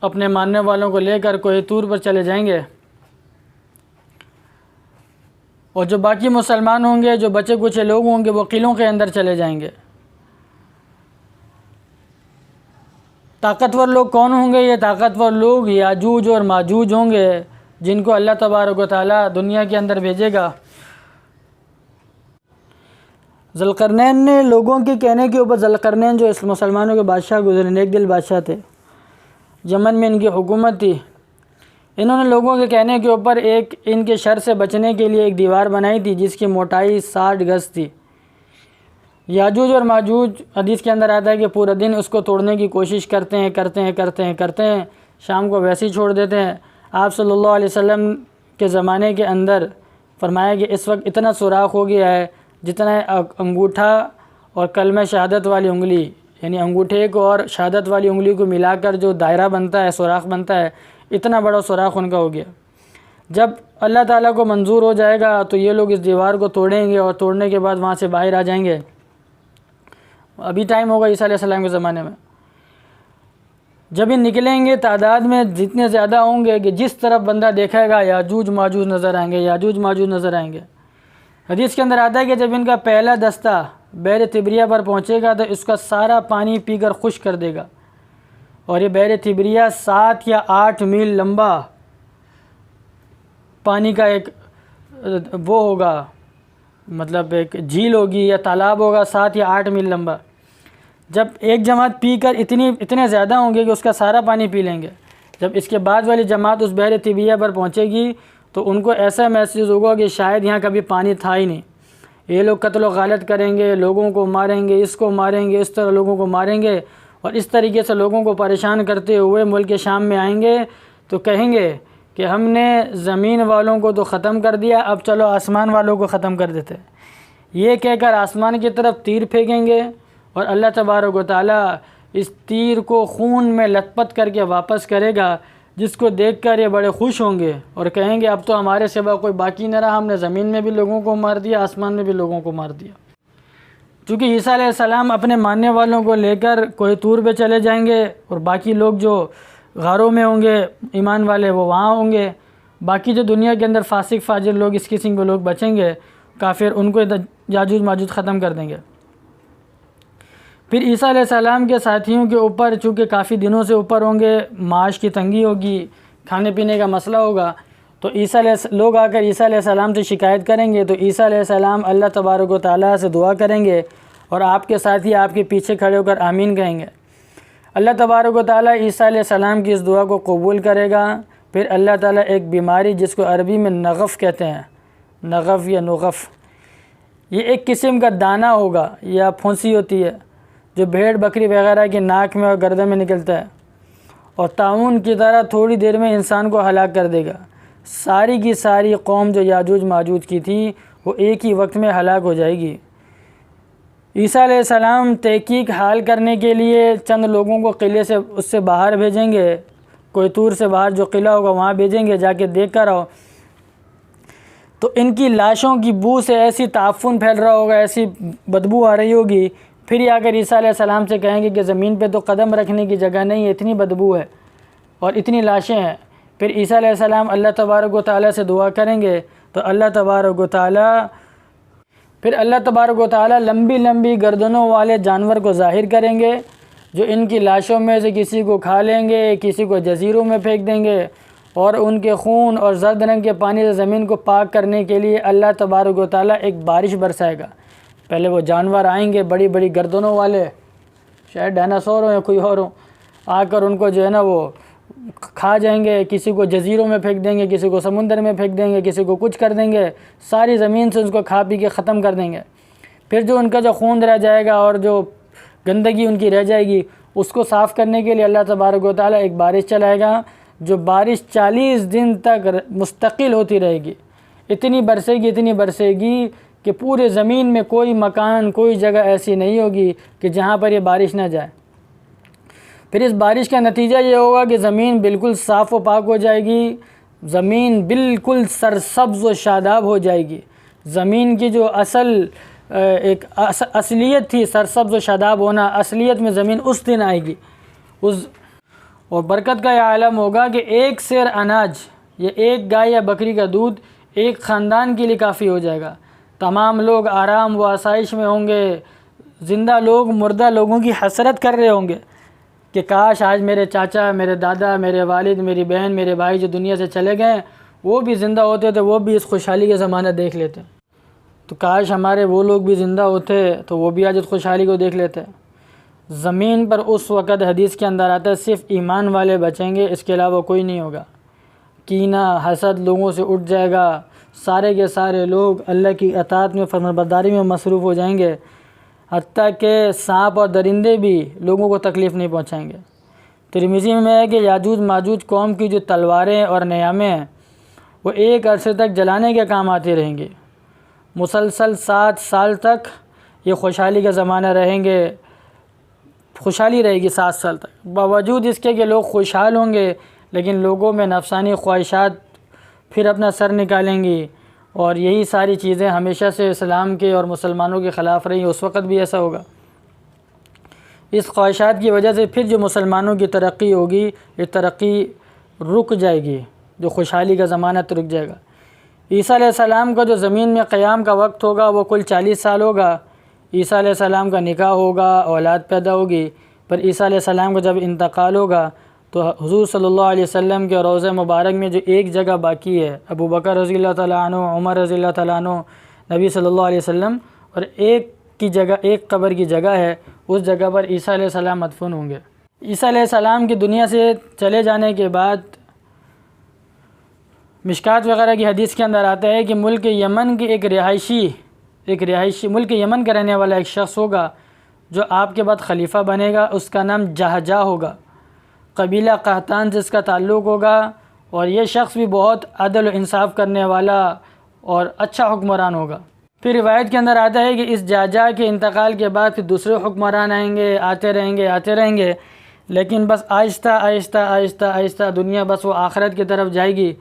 اپنے ماننے والوں کو لے کر کوہ طور پر چلے جائیں گے، اور جو باقی مسلمان ہوں گے، جو بچے کچے لوگ ہوں گے، وہ قلعوں کے اندر چلے جائیں گے۔ طاقتور لوگ کون ہوں گے؟ یہ طاقتور لوگ یاجوج اور ماجوج ہوں گے، جن کو اللہ تبارک و تعالیٰ دنیا کے اندر بھیجے گا۔ ذوالقرنین نے لوگوں کے کہنے کے اوپر، ذوالقرنین جو مسلمانوں کے بادشاہ گزرے، نیک دل بادشاہ تھے، یمن میں ان کی حکومت تھی، انہوں نے لوگوں کے کہنے کے اوپر ایک ان کے شر سے بچنے کے لیے ایک دیوار بنائی تھی جس کی موٹائی 60 گز تھی۔ یاجوج اور ماجوج، حدیث کے اندر آتا ہے کہ پورا دن اس کو توڑنے کی کوشش کرتے ہیں، شام کو ویسے ہی چھوڑ دیتے ہیں۔ آپ صلی اللہ علیہ وسلم کے زمانے کے اندر فرمایا کہ اس وقت اتنا سوراخ ہو گیا ہے جتنا انگوٹھا اور کلمہ شہادت والی انگلی، یعنی انگوٹھے کو اور شہادت والی انگلی کو ملا کر جو دائرہ بنتا ہے، سوراخ بنتا ہے، اتنا بڑا سوراخ ان کا ہو گیا۔ جب اللہ تعالیٰ کو منظور ہو جائے گا تو یہ لوگ اس دیوار کو توڑیں گے، اور توڑنے کے بعد وہاں سے باہر آ جائیں گے۔ ابھی ٹائم ہوگا عیسیٰ علیہ السلام کے زمانے میں، جب یہ نکلیں گے تعداد میں جتنے زیادہ ہوں گے کہ جس طرف بندہ دیکھے گا یاجوج ماجوج نظر آئیں گے۔ حدیث کے اندر آتا ہے کہ جب ان کا پہلا دستہ بحر تبریہ پر پہنچے گا تو اس کا سارا پانی پی کر خشک کر دے گا، اور یہ بحر تبریہ 7 یا 8 میل لمبا پانی کا ایک وہ ہوگا، مطلب ایک جھیل ہوگی یا تالاب ہوگا 7 یا 8 میل لمبا۔ جب ایک جماعت پی کر اتنے زیادہ ہوں گے کہ اس کا سارا پانی پی لیں گے، جب اس کے بعد والی جماعت اس بحر تبریہ پر پہنچے گی تو ان کو ایسا محسوس ہوگا کہ شاید یہاں کبھی پانی تھا ہی نہیں۔ یہ لوگ قتل و غارت کریں گے، لوگوں کو ماریں گے، اس کو ماریں گے، اس طرح لوگوں کو ماریں گے، اور اس طریقے سے لوگوں کو پریشان کرتے ہوئے ملک شام میں آئیں گے تو کہیں گے کہ ہم نے زمین والوں کو تو ختم کر دیا، اب چلو آسمان والوں کو ختم کر دیتے۔ یہ کہہ کر آسمان کی طرف تیر پھینکیں گے، اور اللہ تبارک و تعالیٰ اس تیر کو خون میں لت پت کر کے واپس کرے گا، جس کو دیکھ کر یہ بڑے خوش ہوں گے اور کہیں گے اب تو ہمارے سوا کوئی باقی نہ رہا، ہم نے زمین میں بھی لوگوں کو مار دیا، آسمان میں بھی لوگوں کو مار دیا۔ چونکہ عیسیٰ علیہ السلام اپنے ماننے والوں کو لے کر کوہ طور پہ چلے جائیں گے، اور باقی لوگ جو غاروں میں ہوں گے ایمان والے وہ وہاں ہوں گے، باقی جو دنیا کے اندر فاسق فاجر لوگ، اس قسم کے لوگ بچیں گے، کافر، ان کو یاجوج ماجوج ختم کر دیں گے۔ پھر عیسیٰ علیہ السلام کے ساتھیوں کے اوپر چونکہ کافی دنوں سے اوپر ہوں گے، معاش کی تنگی ہوگی، کھانے پینے کا مسئلہ ہوگا، تو لوگ آ کر عیسیٰ علیہ السلام سے شکایت کریں گے، تو عیسیٰ علیہ السلام اللہ تبارک و تعالیٰ سے دعا کریں گے، اور آپ کے ساتھی آپ کے پیچھے کھڑے ہو کر آمین کہیں گے۔ اللہ تبارک و تعالیٰ عیسیٰ علیہ السلام کی اس دعا کو قبول کرے گا۔ پھر اللہ تعالیٰ ایک بیماری جس کو عربی میں نغف کہتے ہیں، نغف یا نغف، یہ ایک قسم کا دانہ ہوگا یا پھونسی ہوتی ہے جو بھیڑ بکری وغیرہ کی ناک میں اور گردن میں نکلتا ہے، اور طاعون کی طرح تھوڑی دیر میں انسان کو ہلاک کر دے گا۔ ساری کی ساری قوم جو یاجوج ماجوج کی تھی وہ ایک ہی وقت میں ہلاک ہو جائے گی۔ عیسیٰ علیہ السلام تحقیق حال کرنے کے لیے چند لوگوں کو قلعے سے اس سے باہر بھیجیں گے، کوہ طور سے باہر جو قلعہ ہوگا وہاں بھیجیں گے، جا کے دیکھ کر آؤ۔ تو ان کی لاشوں کی بو سے ایسی تعفن پھیل رہا ہوگا، ایسی بدبو آ رہی ہوگی، پھر یہ آ کر عیسیٰ علیہ السلام سے کہیں گے کہ زمین پہ تو قدم رکھنے کی جگہ نہیں ہے، اتنی بدبو ہے اور اتنی لاشیں ہیں۔ پھر عیسیٰ علیہ السلام اللہ تبارک و تعالیٰ سے دعا کریں گے تو اللہ تبارک و تعالیٰ لمبی لمبی گردنوں والے جانور کو ظاہر کریں گے، جو ان کی لاشوں میں سے کسی کو کھا لیں گے، کسی کو جزیروں میں پھینک دیں گے، اور ان کے خون اور زرد رنگ کے پانی سے زمین کو پاک کرنے کے لیے اللہ تبارک و تعالیٰ ایک بارش برسائے گا۔ پہلے وہ جانور آئیں گے بڑی بڑی گردنوں والے، شاید ڈائناسور ہوں یا کوئی اور ہوں، آ کر ان کو جو ہے نا وہ کھا جائیں گے، کسی کو جزیروں میں پھینک دیں گے، کسی کو سمندر میں پھینک دیں گے، کسی کو کچھ کر دیں گے، ساری زمین سے اس کو کھا پی کے ختم کر دیں گے۔ پھر جو ان کا جو خون رہ جائے گا اور جو گندگی ان کی رہ جائے گی، اس کو صاف کرنے کے لیے اللہ تبارک و تعالیٰ ایک بارش چلائے گا، جو بارش 40 دن تک مستقل ہوتی رہے گی، اتنی برسے گی کہ پورے زمین میں کوئی مکان، کوئی جگہ ایسی نہیں ہوگی کہ جہاں پر یہ بارش نہ جائے۔ پھر اس بارش کا نتیجہ یہ ہوگا کہ زمین بالکل صاف و پاک ہو جائے گی، زمین بالکل سرسبز و شاداب ہو جائے گی۔ زمین کی جو ایک اصلیت تھی سرسبز و شاداب ہونا، اصلیت میں زمین اس دن آئے گی۔ اور برکت کا یہ عالم ہوگا کہ ایک سیر اناج یا ایک گائے یا بکری کا دودھ ایک خاندان کے لیے کافی ہو جائے گا۔ تمام لوگ آرام و آسائش میں ہوں گے، زندہ لوگ مردہ لوگوں کی حسرت کر رہے ہوں گے کہ کاش آج میرے چاچا، میرے دادا، میرے والد، میری بہن، میرے بھائی جو دنیا سے چلے گئے وہ بھی زندہ ہوتے تو وہ بھی اس خوشحالی کا زمانہ دیکھ لیتے۔ تو کاش ہمارے وہ لوگ بھی زندہ ہوتے تو وہ بھی آج اس خوشحالی کو دیکھ لیتے۔ زمین پر اس وقت حدیث کے اندر آتا ہے صرف ایمان والے بچیں گے، اس کے علاوہ کوئی نہیں ہوگا۔ کینہ، حسد لوگوں سے اٹھ جائے گا، سارے کے سارے لوگ اللہ کی اطاعت میں، فرمانبرداری میں مصروف ہو جائیں گے، حتیٰ کہ سانپ اور درندے بھی لوگوں کو تکلیف نہیں پہنچائیں گے۔ ترمذی میں ہے کہ یاجوج ماجوج قوم کی جو تلواریں اور نیامیں ہیں وہ ایک عرصے تک جلانے کے کام آتی رہیں گی۔ مسلسل 7 سال تک یہ خوشحالی کا زمانہ رہیں گے، خوشحالی رہے گی 7 سال تک، باوجود اس کے کہ لوگ خوشحال ہوں گے لیکن لوگوں میں نفسانی خواہشات پھر اپنا سر نکالیں گی، اور یہی ساری چیزیں ہمیشہ سے اسلام کے اور مسلمانوں کے خلاف رہی، اس وقت بھی ایسا ہوگا۔ اس خواہشات کی وجہ سے پھر جو مسلمانوں کی ترقی ہوگی یہ ترقی رک جائے گی، جو خوشحالی کا زمانہ تو رک جائے گا۔ عیسیٰ علیہ السلام کا جو زمین میں قیام کا وقت ہوگا وہ کل 40 سال ہوگا۔ عیسیٰ علیہ السلام کا نکاح ہوگا، اولاد پیدا ہوگی، پر عیسیٰ علیہ السلام کا جب انتقال ہوگا تو حضور صلی اللہ علیہ وسلم کے روضہ مبارک میں جو ایک جگہ باقی ہے، ابو بکر رضی اللہ تعالیٰ عنہ، عمر رضی اللہ تعالیٰ عنہ، نبی صلی اللہ علیہ وسلم، اور ایک قبر کی جگہ ہے، اس جگہ پر عیسیٰ علیہ السلام مدفون ہوں گے۔ عیسیٰ علیہ السلام کی دنیا سے چلے جانے کے بعد مشکات وغیرہ کی حدیث کے اندر آتا ہے کہ ملک یمن کی ایک رہائشی ملک یمن کا رہنے والا ایک شخص ہوگا جو آپ کے بعد خلیفہ بنے گا، اس کا نام جہجہ ہوگا، قبیلہ قحطان سے اس کا تعلق ہوگا، اور یہ شخص بھی بہت عدل و انصاف کرنے والا اور اچھا حکمران ہوگا۔ پھر روایت کے اندر آتا ہے کہ اس جہجہ کے انتقال کے بعد پھر دوسرے حکمران آئیں گے، آتے رہیں گے، لیکن بس آہستہ دنیا بس وہ آخرت کی طرف جائے گی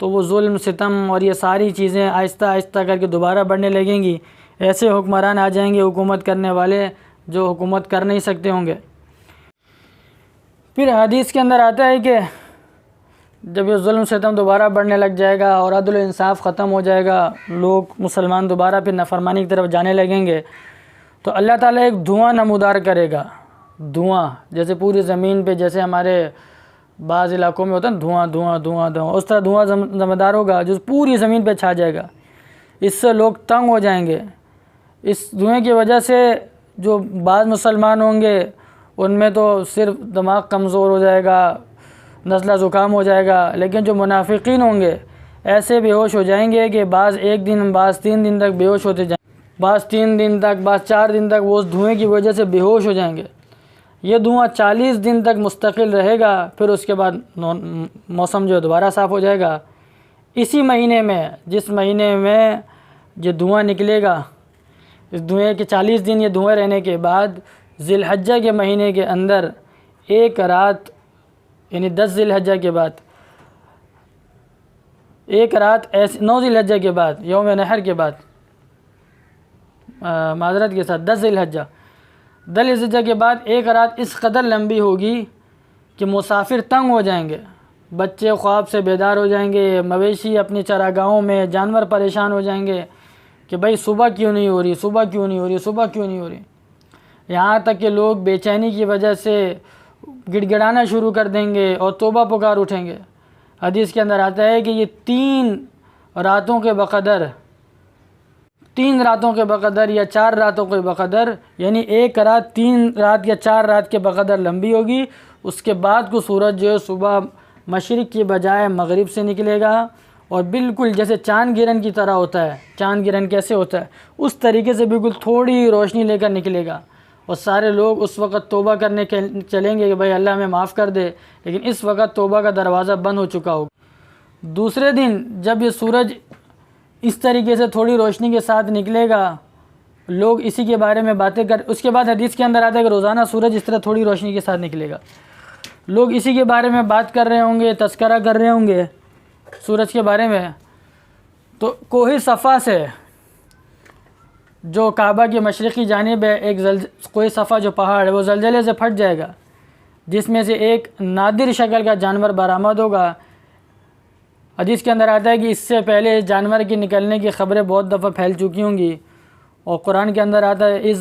تو وہ ظلم ستم اور یہ ساری چیزیں آہستہ کر کے دوبارہ بڑھنے لگیں گی۔ ایسے حکمران آ جائیں گے حکومت کرنے والے جو حکومت کر نہیں سکتے ہوں گے۔ پھر حدیث کے اندر آتا ہے کہ جب یہ ظلم ستم دوبارہ بڑھنے لگ جائے گا اور عدل و انصاف ختم ہو جائے گا، لوگ مسلمان دوبارہ پھر نافرمانی کی طرف جانے لگیں گے، تو اللہ تعالیٰ ایک دھواں نمودار کرے گا۔ دھواں جیسے پوری زمین پہ جیسے ہمارے بعض علاقوں میں ہوتا ہے دھواں، اس طرح دھواں نمودار ہوگا جو پوری زمین پہ چھا جائے گا۔ اس سے لوگ تنگ ہو جائیں گے۔ اس دھوئیں کی وجہ سے جو بعض مسلمان ہوں گے ان میں تو صرف دماغ کمزور ہو جائے گا، نزلہ زکام ہو جائے گا، لیکن جو منافقین ہوں گے ایسے بے ہوش ہو جائیں گے کہ بعض 1 دن، بعض 3 دن تک بے ہوش ہوتے جائیں گے، بعض 3 دن تک، بعض 4 دن تک وہ اس دھوئیں کی وجہ سے بے ہوش ہو جائیں گے۔ یہ دھواں 40 دن تک مستقل رہے گا، پھر اس کے بعد موسم جو دوبارہ صاف ہو جائے گا۔ اسی مہینے میں، جس مہینے میں یہ دھواں نکلے گا، اس دھوئیں کے 40 دن یہ دھوئیں رہنے کے بعد ذی الحجہ کے مہینے کے اندر ایک رات، یعنی 10 ذی الحجہ کے بعد ایک رات ایسے 9 ذی الحجہ کے بعد، یوم نحر کے بعد، معذرت کے ساتھ 10 ذی الحجہ کے بعد ایک رات اس قدر لمبی ہوگی کہ مسافر تنگ ہو جائیں گے، بچے خواب سے بیدار ہو جائیں گے، مویشی اپنی چراگاہوں میں، جانور پریشان ہو جائیں گے کہ بھائی صبح کیوں نہیں ہو رہی۔ یہاں تک کہ لوگ بے چینی کی وجہ سے گڑ گڑانا شروع کر دیں گے اور توبہ پکار اٹھیں گے۔ حدیث کے اندر آتا ہے کہ یہ 3 راتوں کے بقدر یا 4 راتوں کے بقدر، یعنی ایک رات 3 رات یا 4 رات کے بقدر لمبی ہوگی۔ اس کے بعد کو سورج جو ہے صبح مشرق کی بجائے مغرب سے نکلے گا، اور بالکل جیسے چاند گرہن کی طرح ہوتا ہے، چاند گرہن کیسے ہوتا ہے اس طریقے سے بالکل تھوڑی روشنی لے کر نکلے گا، اور سارے لوگ اس وقت توبہ کرنے کے چلیں گے کہ بھائی اللہ ہمیں معاف کر دے، لیکن اس وقت توبہ کا دروازہ بند ہو چکا ہوگا۔ دوسرے دن جب یہ سورج اس طریقے سے تھوڑی روشنی کے ساتھ نکلے گا، لوگ اسی کے بارے میں باتیں اس کے بعد حدیث کے اندر آتا ہے کہ روزانہ سورج اس طرح تھوڑی روشنی کے ساتھ نکلے گا، لوگ اسی کے بارے میں بات کر رہے ہوں گے، تذکرہ کر رہے ہوں گے سورج کے بارے میں۔ تو کوہ صفا سے جو کعبہ کی مشرقی جانب ہے، ایک کوہ صفا جو پہاڑ ہے وہ زلزلے سے پھٹ جائے گا، جس میں سے ایک نادر شکل کا جانور برآمد ہوگا۔ حدیث کے اندر آتا ہے کہ اس سے پہلے اس جانور کے نکلنے کی خبریں بہت دفعہ پھیل چکی ہوں گی، اور قرآن کے اندر آتا ہے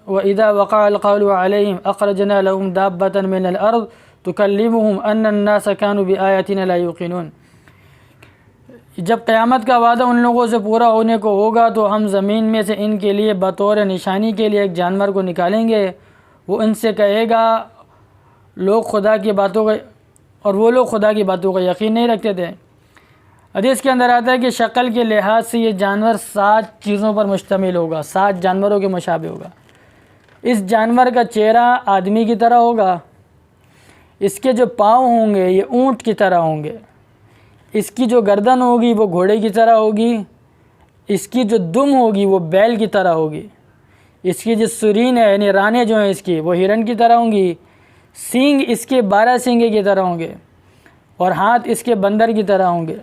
وَإِذَا وَقَعَ الْقَوْلُ عَلَيْهِمْ أَخْرَجْنَا لَهُمْ دَابَّةً مِّنَ الْأَرْضِ تُكَلِّمُهُمْ أَنَّ النَّاسَ كَانُوا بِآيَاتِنَا لَا يُوقِنُونَ۔ جب قیامت کا وعدہ ان لوگوں سے پورا ہونے کو ہوگا تو ہم زمین میں سے ان کے لیے بطور نشانی کے لیے ایک جانور کو نکالیں گے، وہ ان سے کہے گا لوگ خدا کی باتوں کا، اور وہ لوگ خدا کی باتوں کا یقین نہیں رکھتے تھے۔ حدیث کے اندر آتا ہے کہ شکل کے لحاظ سے یہ جانور 7 چیزوں پر مشتمل ہوگا، 7 جانوروں کے مشابہ ہوگا۔ اس جانور کا چہرہ آدمی کی طرح ہوگا، اس کے جو پاؤں ہوں گے یہ اونٹ کی طرح ہوں گے، اس کی جو گردن ہوگی وہ گھوڑے کی طرح ہوگی، اس کی جو دم ہوگی وہ بیل کی طرح ہوگی، اس کی جو سرین ہے یعنی رانے جو ہیں اس کی وہ ہرن کی طرح ہوں گی، سینگ اس کے 12 سینگے کی طرح ہوں گے، اور ہاتھ اس کے بندر کی طرح ہوں گے۔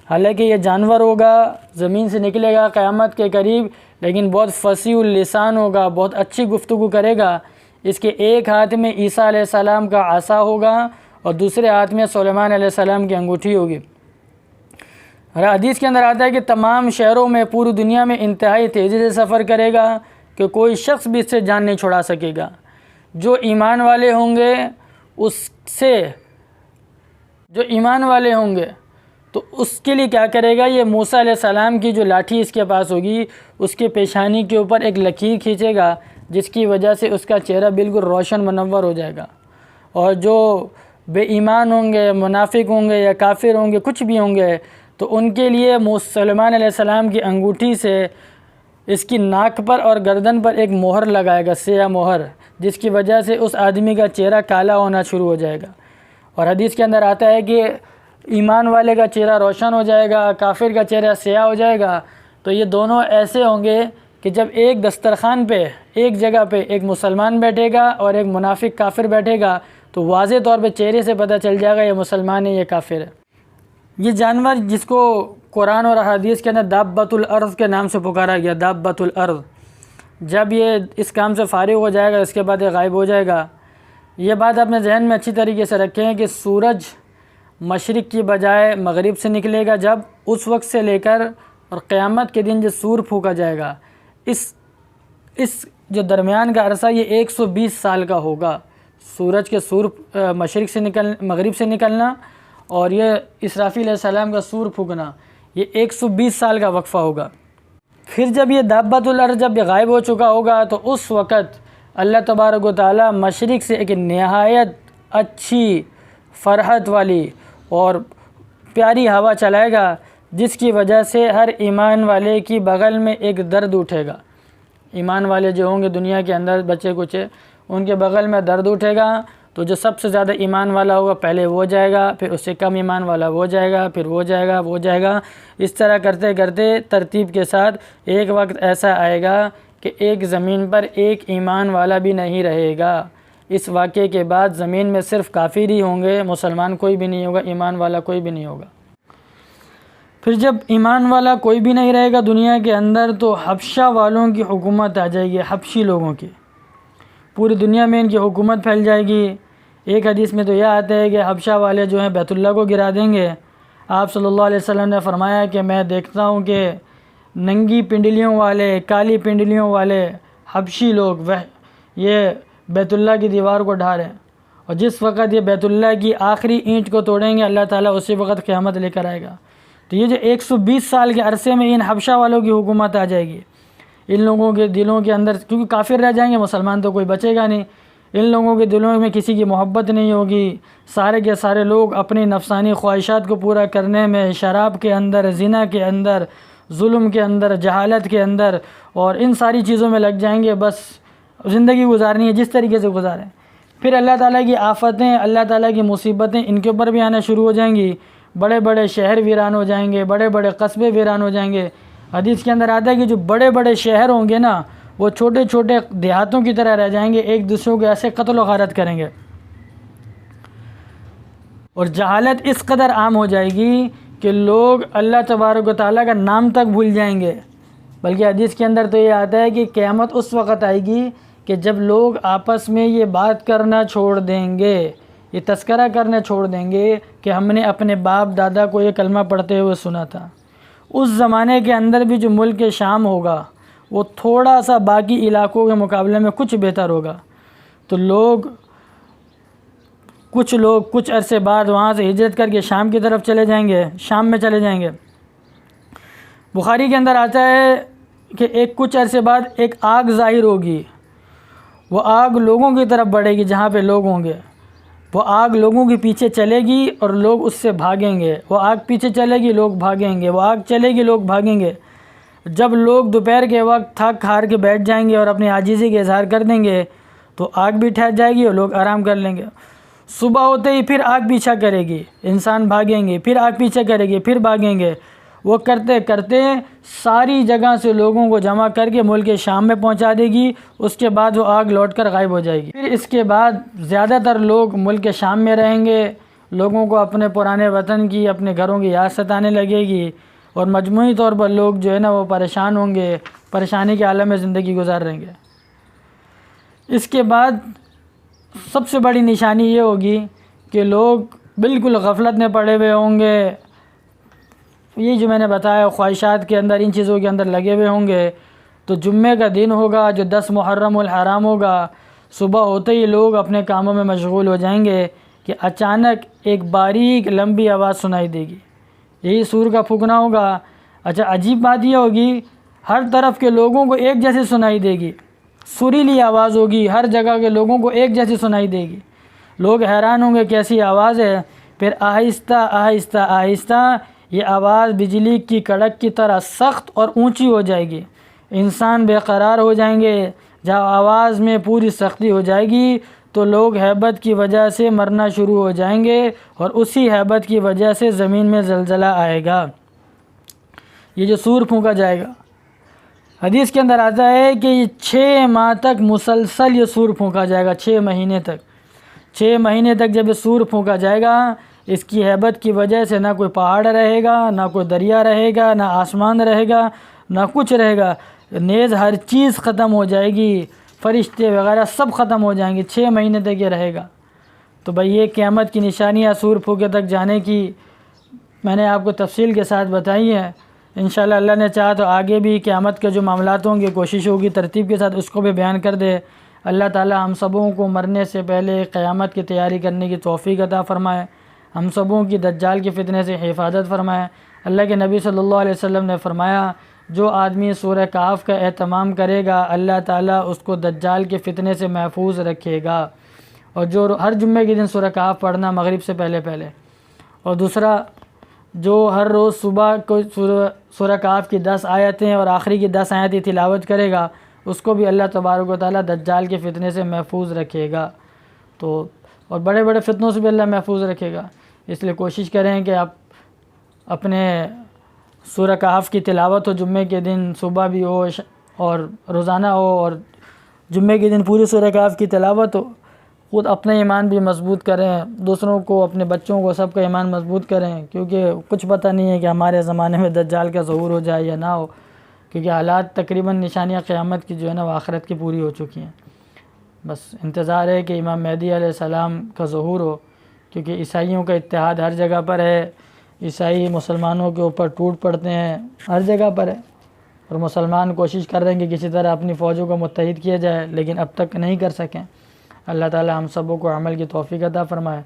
حالانکہ یہ جانور ہوگا، زمین سے نکلے گا قیامت کے قریب، لیکن بہت فصیح اللسان ہوگا، بہت اچھی گفتگو کرے گا۔ اس کے ایک ہاتھ میں عیسیٰ علیہ السلام کا عصا ہوگا اور دوسرے ہاتھ میں سلیمان علیہ السلام کی انگوٹھی ہوگی۔ حدیث کے اندر آتا ہے کہ تمام شہروں میں پوری دنیا میں انتہائی تیزی سے سفر کرے گا کہ کوئی شخص بھی اس سے جان نہیں چھڑا سکے گا۔ جو ایمان والے ہوں گے تو اس کے لیے کیا کرے گا، یہ موسیٰ علیہ السلام کی جو لاٹھی اس کے پاس ہوگی اس کے پیشانی کے اوپر ایک لکیر کھینچے گا، جس کی وجہ سے اس کا چہرہ بالکل روشن منور ہو جائے گا۔ اور جو بے ایمان ہوں گے، منافق ہوں گے یا کافر ہوں گے، کچھ بھی ہوں گے، تو ان کے لیے سلیمان علیہ السلام کی انگوٹھی سے اس کی ناک پر اور گردن پر ایک مہر لگائے گا، سیاہ مہر، جس کی وجہ سے اس آدمی کا چہرہ کالا ہونا شروع ہو جائے گا۔ اور حدیث کے اندر آتا ہے کہ ایمان والے کا چہرہ روشن ہو جائے گا، کافر کا چہرہ سیاہ ہو جائے گا۔ تو یہ دونوں ایسے ہوں گے کہ جب ایک دسترخوان پہ ایک جگہ پہ ایک مسلمان بیٹھے گا اور ایک منافق کافر بیٹھے گا تو واضح طور پہ چہرے سے پتہ چل جائے گا یہ مسلمان ہے یہ کافر ہے۔ یہ جانور جس کو قرآن اور حدیث کے اندر دابۃ الارض کے نام سے پکارا گیا، دابۃ الارض، جب یہ اس کام سے فارغ ہو جائے گا اس کے بعد یہ غائب ہو جائے گا۔ یہ بات اپنے ذہن میں اچھی طریقے سے رکھیں کہ سورج مشرق کی بجائے مغرب سے نکلے گا، جب اس وقت سے لے کر اور قیامت کے دن جو سور پھونکا جائے گا، اس جو درمیان کا عرصہ یہ 120 سال کا ہوگا۔ سورج کے سور مشرق سے مغرب سے نکلنا اور یہ اسرافیل علیہ السلام کا سور پھونکنا، یہ 120 سال کا وقفہ ہوگا۔ پھر جب یہ دابۃ الارض جب یہ غائب ہو چکا ہوگا تو اس وقت اللہ تبارک و تعالیٰ مشرق سے ایک نہایت اچھی فرحت والی اور پیاری ہوا چلائے گا، جس کی وجہ سے ہر ایمان والے کی بغل میں ایک درد اٹھے گا۔ ایمان والے جو ہوں گے دنیا کے اندر بچے کچے، ان کے بغل میں درد اٹھے گا، تو جو سب سے زیادہ ایمان والا ہوگا پہلے وہ جائے گا، پھر اس سے کم ایمان والا وہ جائے گا، پھر وہ جائے گا، اس طرح کرتے کرتے ترتیب کے ساتھ ایک وقت ایسا آئے گا کہ ایک زمین پر ایک ایمان والا بھی نہیں رہے گا۔ اس واقعے کے بعد زمین میں صرف کافر ہی ہوں گے، مسلمان کوئی بھی نہیں ہوگا، ایمان والا کوئی بھی نہیں ہوگا۔ پھر جب ایمان والا کوئی بھی نہیں رہے گا دنیا کے اندر تو حبشہ والوں کی حکومت آ جائے گی، حبشی لوگوں کی، پوری دنیا میں ان کی حکومت پھیل جائے گی۔ ایک حدیث میں تو یہ آتا ہے کہ حبشہ والے جو ہیں بیت اللہ کو گرا دیں گے۔ آپ صلی اللہ علیہ وسلم نے فرمایا کہ میں دیکھتا ہوں کہ ننگی پنڈلیوں والے، کالی پنڈلیوں والے حبشی لوگ یہ بیت اللہ کی دیوار کو ڈھا رہے ہیں، اور جس وقت یہ بیت اللہ کی آخری اینٹ کو توڑیں گے اللہ تعالیٰ اسی وقت قیامت لے کر آئے گا۔ تو یہ جو 120 سال کے عرصے میں ان حبشہ والوں کی حکومت آ جائے گی، ان لوگوں کے دلوں کے اندر، کیونکہ کافر رہ جائیں گے، مسلمان تو کوئی بچے گا نہیں، ان لوگوں کے دلوں میں کسی کی محبت نہیں ہوگی، سارے کے سارے لوگ اپنی نفسانی خواہشات کو پورا کرنے میں شراب کے اندر، زنا کے اندر، ظلم کے اندر، جہالت کے اندر اور ان ساری چیزوں میں لگ جائیں گے۔ بس زندگی گزارنی ہے جس طریقے سے گزاریں. پھر اللہ تعالیٰ کی آفتیں، اللہ تعالیٰ کی مصیبتیں ان کے اوپر بھی آنا شروع ہو جائیں گی. بڑے بڑے شہر ویران ہو جائیں گے، بڑے بڑے قصبے ویران ہو جائیں گے. حدیث کے اندر آتا ہے کہ جو بڑے بڑے شہر ہوں گے نا وہ چھوٹے چھوٹے دیہاتوں کی طرح رہ جائیں گے، ایک دوسروں کو ایسے قتل و غارت کریں گے. اور جہالت اس قدر عام ہو جائے گی کہ لوگ اللہ تبارک و تعالیٰ کا نام تک بھول جائیں گے. بلکہ حدیث کے اندر تو یہ آتا ہے کہ قیامت اس وقت آئے گی کہ جب لوگ آپس میں یہ بات کرنا چھوڑ دیں گے، یہ تذکرہ کرنا چھوڑ دیں گے کہ ہم نے اپنے باپ دادا کو یہ کلمہ پڑھتے ہوئے سنا تھا. اس زمانے کے اندر بھی جو ملک شام ہوگا وہ تھوڑا سا باقی علاقوں کے مقابلے میں کچھ بہتر ہوگا. تو کچھ لوگ کچھ عرصے بعد وہاں سے ہجرت کر کے شام کی طرف چلے جائیں گے، شام میں چلے جائیں گے. بخاری کے اندر آتا ہے کہ کچھ عرصے بعد ایک آگ ظاہر ہوگی. وہ آگ لوگوں کی طرف بڑھے گی، جہاں پہ لوگ ہوں گے وہ آگ لوگوں کے پیچھے چلے گی اور لوگ اس سے بھاگیں گے. وہ آگ پیچھے چلے گی، لوگ بھاگیں گے. وہ آگ چلے گی، لوگ بھاگیں گے. جب لوگ دوپہر کے وقت تھک ہار کے بیٹھ جائیں گے اور اپنی عاجزی کا اظہار کر دیں گے تو آگ بھی ٹھہر جائے گی اور لوگ آرام کر لیں گے. صبح ہوتے ہی پھر آگ پیچھا کرے گی، انسان بھاگیں گے، پھر آگ پیچھے کرے گی، پھر بھاگیں گے. وہ کرتے کرتے ساری جگہ سے لوگوں کو جمع کر کے ملک شام میں پہنچا دے گی. اس کے بعد وہ آگ لوٹ کر غائب ہو جائے گی. پھر اس کے بعد زیادہ تر لوگ ملک شام میں رہیں گے. لوگوں کو اپنے پرانے وطن کی، اپنے گھروں کی یاد ستانے لگے گی اور مجموعی طور پر لوگ جو ہے نا وہ پریشان ہوں گے، پریشانی کے عالم میں زندگی گزار رہیں گے. اس کے بعد سب سے بڑی نشانی یہ ہوگی کہ لوگ بالکل غفلت میں پڑے ہوئے ہوں گے. یہ جو میں نے بتایا خواہشات کے اندر، ان چیزوں کے اندر لگے ہوئے ہوں گے. تو جمعے کا دن ہوگا جو 10 محرم الحرام ہوگا، صبح ہوتے ہی لوگ اپنے کاموں میں مشغول ہو جائیں گے کہ اچانک ایک باریک لمبی آواز سنائی دے گی. یہی سور کا پھونکنا ہوگا. اچھا، عجیب بات یہ ہوگی ہر طرف کے لوگوں کو ایک جیسی سنائی دے گی. سریلی آواز ہوگی، ہر جگہ کے لوگوں کو ایک جیسی سنائی دے گی. لوگ حیران ہوں گے کیسی آواز ہے. پھر آہستہ آہستہ آہستہ یہ آواز بجلی کی کڑک کی طرح سخت اور اونچی ہو جائے گی. انسان بے قرار ہو جائیں گے. جب آواز میں پوری سختی ہو جائے گی تو لوگ ہیبت کی وجہ سے مرنا شروع ہو جائیں گے اور اسی ہیبت کی وجہ سے زمین میں زلزلہ آئے گا. یہ جو سور پھونکا جائے گا، حدیث کے اندر آتا ہے کہ یہ 6 ماہ تک مسلسل یہ سور پھونکا جائے گا. 6 مہینے تک. 6 مہینے تک جب یہ سور پھونکا جائے گا، اس کی ہیبت کی وجہ سے نہ کوئی پہاڑ رہے گا، نہ کوئی دریا رہے گا، نہ آسمان رہے گا، نہ کچھ رہے گا. نیز ہر چیز ختم ہو جائے گی، فرشتے وغیرہ سب ختم ہو جائیں گے. 6 مہینے تک یہ رہے گا. تو بھئی یہ قیامت کی نشانیاں سور پھونکے تک جانے کی میں نے آپ کو تفصیل کے ساتھ بتائی ہیں. انشاءاللہ اللہ نے چاہا تو آگے بھی قیامت کے جو معاملات ہوں گے کوشش ہوگی ترتیب کے ساتھ اس کو بھی بیان کر دے. اللہ تعالی ہم سبوں کو مرنے سے پہلے قیامت کی تیاری کرنے کی توفیق عطا فرمائے. ہم سبوں کی دجال کے فتنے سے حفاظت فرمائے. اللہ کے نبی صلی اللہ علیہ وسلم نے فرمایا جو آدمی سورہ کہف کا اہتمام کرے گا اللہ تعالیٰ اس کو دجال کے فتنے سے محفوظ رکھے گا. اور جو ہر جمعے کے دن سورہ کہف پڑھنا مغرب سے پہلے. اور دوسرا جو ہر روز صبح کو سورہ کہف کی 10 آیتیں اور آخری کی 10 آیتیں تلاوت کرے گا اس کو بھی اللہ تبارک و تعالیٰ دجال کے فتنے سے محفوظ رکھے گا. تو اور بڑے بڑے فتنوں سے بھی اللہ محفوظ رکھے گا. اس لیے کوشش کریں کہ آپ اپنے سورہ کہف کی تلاوت ہو جمعے کے دن، صبح بھی ہو اور روزانہ ہو، اور جمعے کے دن پوری سورہ کہف کی تلاوت ہو. خود اپنا ایمان بھی مضبوط کریں، دوسروں کو، اپنے بچوں کو، سب کا ایمان مضبوط کریں، کیونکہ کچھ پتہ نہیں ہے کہ ہمارے زمانے میں دجال کا ظہور ہو جائے یا نہ ہو. کیونکہ حالات تقریباً نشانیاں قیامت کی جو ہے نا وہ آخرت کی پوری ہو چکی ہیں. بس انتظار ہے کہ امام مہدی علیہ السلام کا ظہور ہو، کیونکہ عیسائیوں کا اتحاد ہر جگہ پر ہے. عیسائی مسلمانوں کے اوپر ٹوٹ پڑتے ہیں، ہر جگہ پر ہے. اور مسلمان کوشش کر رہے ہیں کہ کسی طرح اپنی فوجوں کو متحد کیا جائے، لیکن اب تک نہیں کر سکیں. اللہ تعالی ہم سبوں کو عمل کی توفیق عطا فرمائے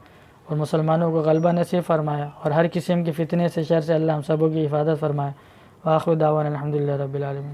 اور مسلمانوں کو غلبہ نصیب فرمائے اور ہر قسم کے فتنے سے، شر سے اللہ ہم سبوں کی حفاظت فرمائے. وآخر دعوانا الحمدللہ رب العالمین.